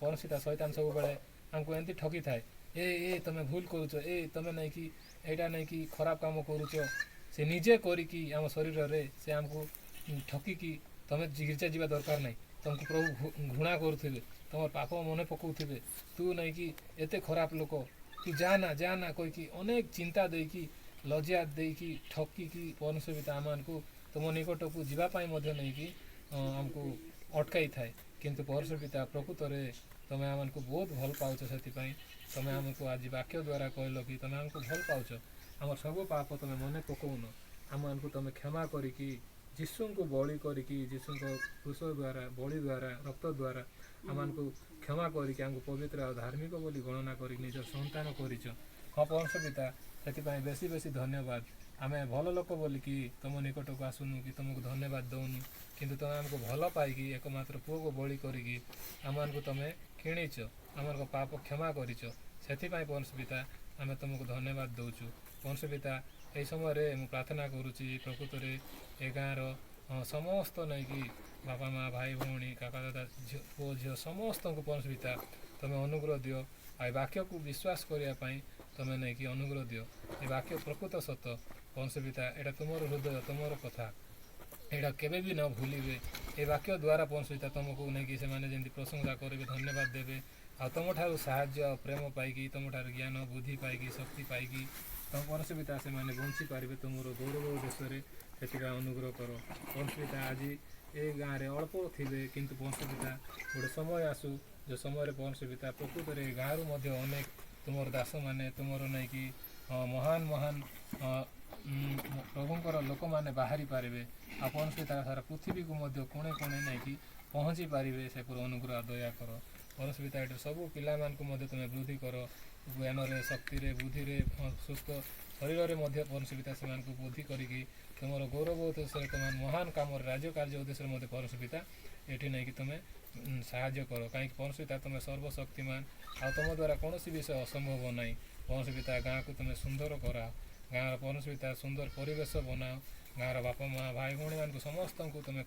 ପରଶ ପିତା ଶୈତାନ ସବୁବେଳେ ଆମକୁ ଏମିତି ଠକିଥାଏ, ଏ ତମେ ଭୁଲ କରୁଛ, ତମେ ନେଇକି ଏଇଟା ନେଇକି ଖରାପ କାମ କରୁଛ। ସେ ନିଜେ କରିକି ଆମ ଶରୀରରେ ସେ ଆମକୁ ଠକିକି ତମେ ଗିର୍ଜା ଯିବା ଦରକାର ନାହିଁ, ତୁମକୁ ପ୍ରଭୁ ଘୃଣା କରୁଥିବେ, ତୁମର ପାପ ମନେ ପକାଉଥିବେ, ତୁ ନେଇକି ଏତେ ଖରାପ ଲୋକ, ତୁ ଯା ନା କହିକି ଅନେକ ଚିନ୍ତା ଦେଇକି ଲଜ୍ଜା ଦେଇକି ଠକିକି ପରଶ ପିତା ଆମମାନଙ୍କୁ ତୁମ ନିକଟକୁ ଯିବା ପାଇଁ ମଧ୍ୟ ନେଇକି ଆମକୁ ଅଟକାଇଥାଏ। କିନ୍ତୁ ପରଶ ପିତା ପ୍ରକୃତରେ ତୁମେ ଆମମାନଙ୍କୁ ବହୁତ ଭଲ ପାଉଛ। ସେଥିପାଇଁ ତୁମେ ଆମକୁ ଆଜି ବାକ୍ୟ ଦ୍ୱାରା କହିଲ କି ତୁମେ ଆମକୁ ଭଲ ପାଉଛ, ଆମର ସବୁ ପାପ ତୁମେ ମନେ ପକାଉନ, ଆମମାନଙ୍କୁ ତୁମେ କ୍ଷମା କରିକି ଯୀଶୁଙ୍କୁ ବଳି କରିକି ଯୀଶୁଙ୍କ କ୍ରୁଶ ଦ୍ୱାରା ବଳି ଦ୍ୱାରା ରକ୍ତ ଦ୍ୱାରା ଆମମାନଙ୍କୁ କ୍ଷମା କରିକି ଆମକୁ ପବିତ୍ର ଆଉ ଧାର୍ମିକ ବୋଲି ଗଣନା କରିକି ନିଜ ସନ୍ତାନ କରିଛ। ହଁ ପରଶ ପିତା, ସେଥିପାଇଁ ବେଶୀ ବେଶୀ ଧନ୍ୟବାଦ। ଆମେ ଭଲ ଲୋକ ବୋଲିକି ତୁମ ନିକଟକୁ ଆସୁନୁ କି ତୁମକୁ ଧନ୍ୟବାଦ ଦେଉନୁ, କିନ୍ତୁ ତୁମେ ଆମକୁ ଭଲ ପାଇକି ଏକମାତ୍ର ପୁଅକୁ ବଳି କରିକି ଆମମାନଙ୍କୁ ତୁମେ କିଣିଛ, ଆମର ପାପ କ୍ଷମା କରିଛ। ସେଥିପାଇଁ ପରଶ ପିତା ଆମେ ତୁମକୁ ଧନ୍ୟବାଦ ଦେଉଛୁ। କୌଣସି ପିତା ଏହି ସମୟରେ ମୁଁ ପ୍ରାର୍ଥନା କରୁଛି ପ୍ରକୃତରେ ଏ ଗାଁର ସମସ୍ତ ନେଇକି ବାପା ମା' ଭାଇ ଭଉଣୀ କାକା ଦାଦା ପୁଅ ଝିଅ ସମସ୍ତଙ୍କୁ କୌଣସି ପିତା ତୁମେ ଅନୁଗ୍ରହ ଦିଅ। ଆଉ ଏ ବାକ୍ୟକୁ ବିଶ୍ୱାସ କରିବା ପାଇଁ ତୁମେ ନେଇକି ଅନୁଗ୍ରହ ଦିଅ। ଏ ବାକ୍ୟ ପ୍ରକୃତ ସତ କୌଣସି ପିତା ଏଇଟା ତୁମର ହୃଦୟ ତୁମର କଥା ଏଇଟା କେବେ ବି ନ ଭୁଲିବେ। ଏ ବାକ୍ୟ ଦ୍ୱାରା ପହଞ୍ଚିତା ତୁମକୁ ନେଇକି ସେମାନେ ଯେମିତି ପ୍ରଶଂସା କରିବେ ଧନ୍ୟବାଦ ଦେବେ ଆଉ ତୁମଠାରୁ ସାହାଯ୍ୟ ଆଉ ପ୍ରେମ ପାଇକି ତୁମଠାରୁ ଜ୍ଞାନ ବୁଦ୍ଧି ପାଇକି ଶକ୍ତି ପାଇକି ତୁମ କୌଣସି ପିତା ସେମାନେ ବଞ୍ଚିପାରିବେ ତୁମର ଗୌରବ ଦେଶରେ। ସେଥିପାଇଁ ଅନୁଗ୍ରହ କର କୌଣସି ପିତା ଆଜି ଏ ଗାଁରେ ଅଳ୍ପ ଥିବେ କିନ୍ତୁ କୌଣସି ପିତା ଗୋଟେ ସମୟ ଆସୁ ଯେଉଁ ସମୟରେ କୌଣସି ପିତା ପ୍ରକୃତରେ ଏ ଗାଁରୁ ମଧ୍ୟ ଅନେକ ତୁମର ଦାସମାନେ ତୁମର ନେଇକି ମହାନ ମହାନ ପ୍ରଭୁଙ୍କର ଲୋକମାନେ ବାହାରି ପାରିବେ ଆଉ କୌଣସି ପିତା ସାରା ପୃଥିବୀକୁ ମଧ୍ୟ କୋଣେ କୋଣେ ନେଇକି ପହଞ୍ଚି ପାରିବେ। ସେପରି ଅନୁଗ୍ରହ ଦୟା କର କୌଣସି ପିତା ଏଠି ସବୁ ପିଲାମାନଙ୍କୁ ମଧ୍ୟ ତୁମେ ବୃଦ୍ଧି କର ଜ୍ଞାନରେ ଶକ୍ତିରେ ବୁଦ୍ଧିରେ ସୁସ୍ଥ ଶରୀରରେ ମଧ୍ୟ କୌଣସି ପିତା ସେମାନଙ୍କୁ ବୁଦ୍ଧି କରିକି ତୁମର ଗୌରବ ଉଦ୍ଦେଶ୍ୟରେ ତୁମ ମହାନ କାମରେ ରାଜ୍ୟ କାର୍ଯ୍ୟ ଉଦ୍ଦେଶ୍ୟରେ ମଧ୍ୟ କୌଣସି ପିତା ଏଠି ନେଇକି ତୁମେ ସାହାଯ୍ୟ କର। କାହିଁକି କୌଣସି ପିତା ତୁମେ ସର୍ବଶକ୍ତିମାନ ଆଉ ତୁମ ଦ୍ୱାରା କୌଣସି ବିଷୟ ଅସମ୍ଭବ ନାହିଁ। କୌଣସି ପିତା ଗାଁକୁ ତୁମେ ସୁନ୍ଦର କରାଅ ଗାଁର କୌଣସି ପିତା ସୁନ୍ଦର ପରିବେଶ ବନାଅ ଗାଁର ବାପା ମା' ଭାଇ ଭଉଣୀମାନଙ୍କୁ ସମସ୍ତଙ୍କୁ ତୁମେ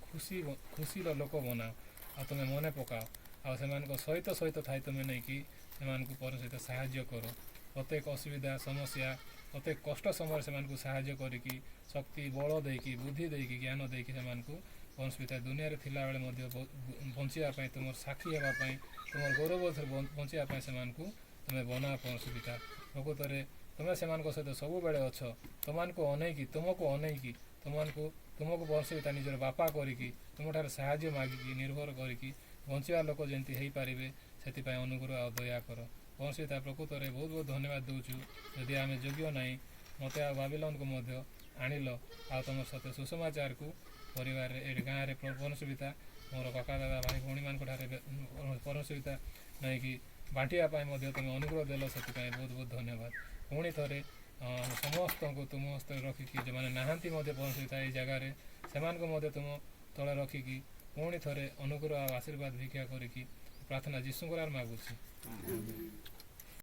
ଖୁସିର ଲୋକ ବନାଅ ଆଉ ତୁମେ ମନେ ପକାଅ ଆଉ ସେମାନଙ୍କ ସହିତ ଥାଇ ତୁମେ ନେଇକି ସେମାନଙ୍କୁ କୌଣସି ସାହାଯ୍ୟ କର। ପ୍ରତ୍ୟେକ ଅସୁବିଧା ସମସ୍ୟା ପ୍ରତ୍ୟେକ କଷ୍ଟ ସମୟରେ ସେମାନଙ୍କୁ ସାହାଯ୍ୟ କରିକି ଶକ୍ତି ବଳ ଦେଇକି ବୁଦ୍ଧି ଦେଇକି ଜ୍ଞାନ ଦେଇକି ସେମାନଙ୍କୁ କୌଣସି ପିତା ଦୁନିଆରେ ଥିଲାବେଳେ ମଧ୍ୟ ବଞ୍ଚିବା ପାଇଁ ତୁମର ସାକ୍ଷୀ ହେବା ପାଇଁ ତୁମର ଗୌରବ ବଞ୍ଚିବା ପାଇଁ ସେମାନଙ୍କୁ ତୁମେ ବନାଅ। କୌଣସି ପିତା ପ୍ରକୃତରେ ତୁମେ ସେମାନଙ୍କ ସହିତ ସବୁବେଳେ ଅଛ ତୁମମାନଙ୍କୁ ଅନେଇକି ତୁମକୁ କୌଣସି ପିତା ନିଜର ବାପା କରିକି ତୁମଠାରେ ସାହାଯ୍ୟ ମାଗିକି ନିର୍ଭର କରିକି ବଞ୍ଚିବା ଲୋକ ଯେମିତି ହେଇପାରିବେ ସେଥିପାଇଁ ଅନୁଗ୍ରହ ଆଉ ଦୟା କର। କୌଣସି ପିତା ପ୍ରକୃତରେ ବହୁତ ବହୁତ ଧନ୍ୟବାଦ ଦେଉଛୁ। ଯଦି ଆମେ ଯୋଗ୍ୟ ନାହିଁ ମୋତେ ଆଉ ବାବିଲୋନକୁ ମଧ୍ୟ ଆଣିଲ ଆଉ ତୁମର ସହିତ ସୁସମାଚାରକୁ ପରିବାରରେ ଏ ଗାଁରେ କୌଣସି ପିତା ମୋର କାକା ଦାଦା ଭାଇ ଭଉଣୀମାନଙ୍କଠାରେ କୌଣସି ପିତା ନେଇକି ବାଣ୍ଟିବା ପାଇଁ ମଧ୍ୟ ତୁମେ ଅନୁଗ୍ରହ ଦେଲ ସେଥିପାଇଁ ବହୁତ ବହୁତ ଧନ୍ୟବାଦ। ପୁଣି ଥରେ ସମସ୍ତଙ୍କୁ ତୁମ ହସ୍ତରେ ରଖିକି ଯେଉଁମାନେ ନାହାନ୍ତି ମଧ୍ୟ କୌଣସି ପିତା ଏଇ ଜାଗାରେ ସେମାନଙ୍କୁ ମଧ୍ୟ ତୁମ ତଳେ ରଖିକି ପୁଣି ଥରେ ଅନୁଗ୍ରହ ଆଉ ଆଶୀର୍ବାଦ ଭିକ୍ଷା କରିକି ପ୍ରାର୍ଥନା ଯୀଶୁଙ୍କର ମାଗୁଛି।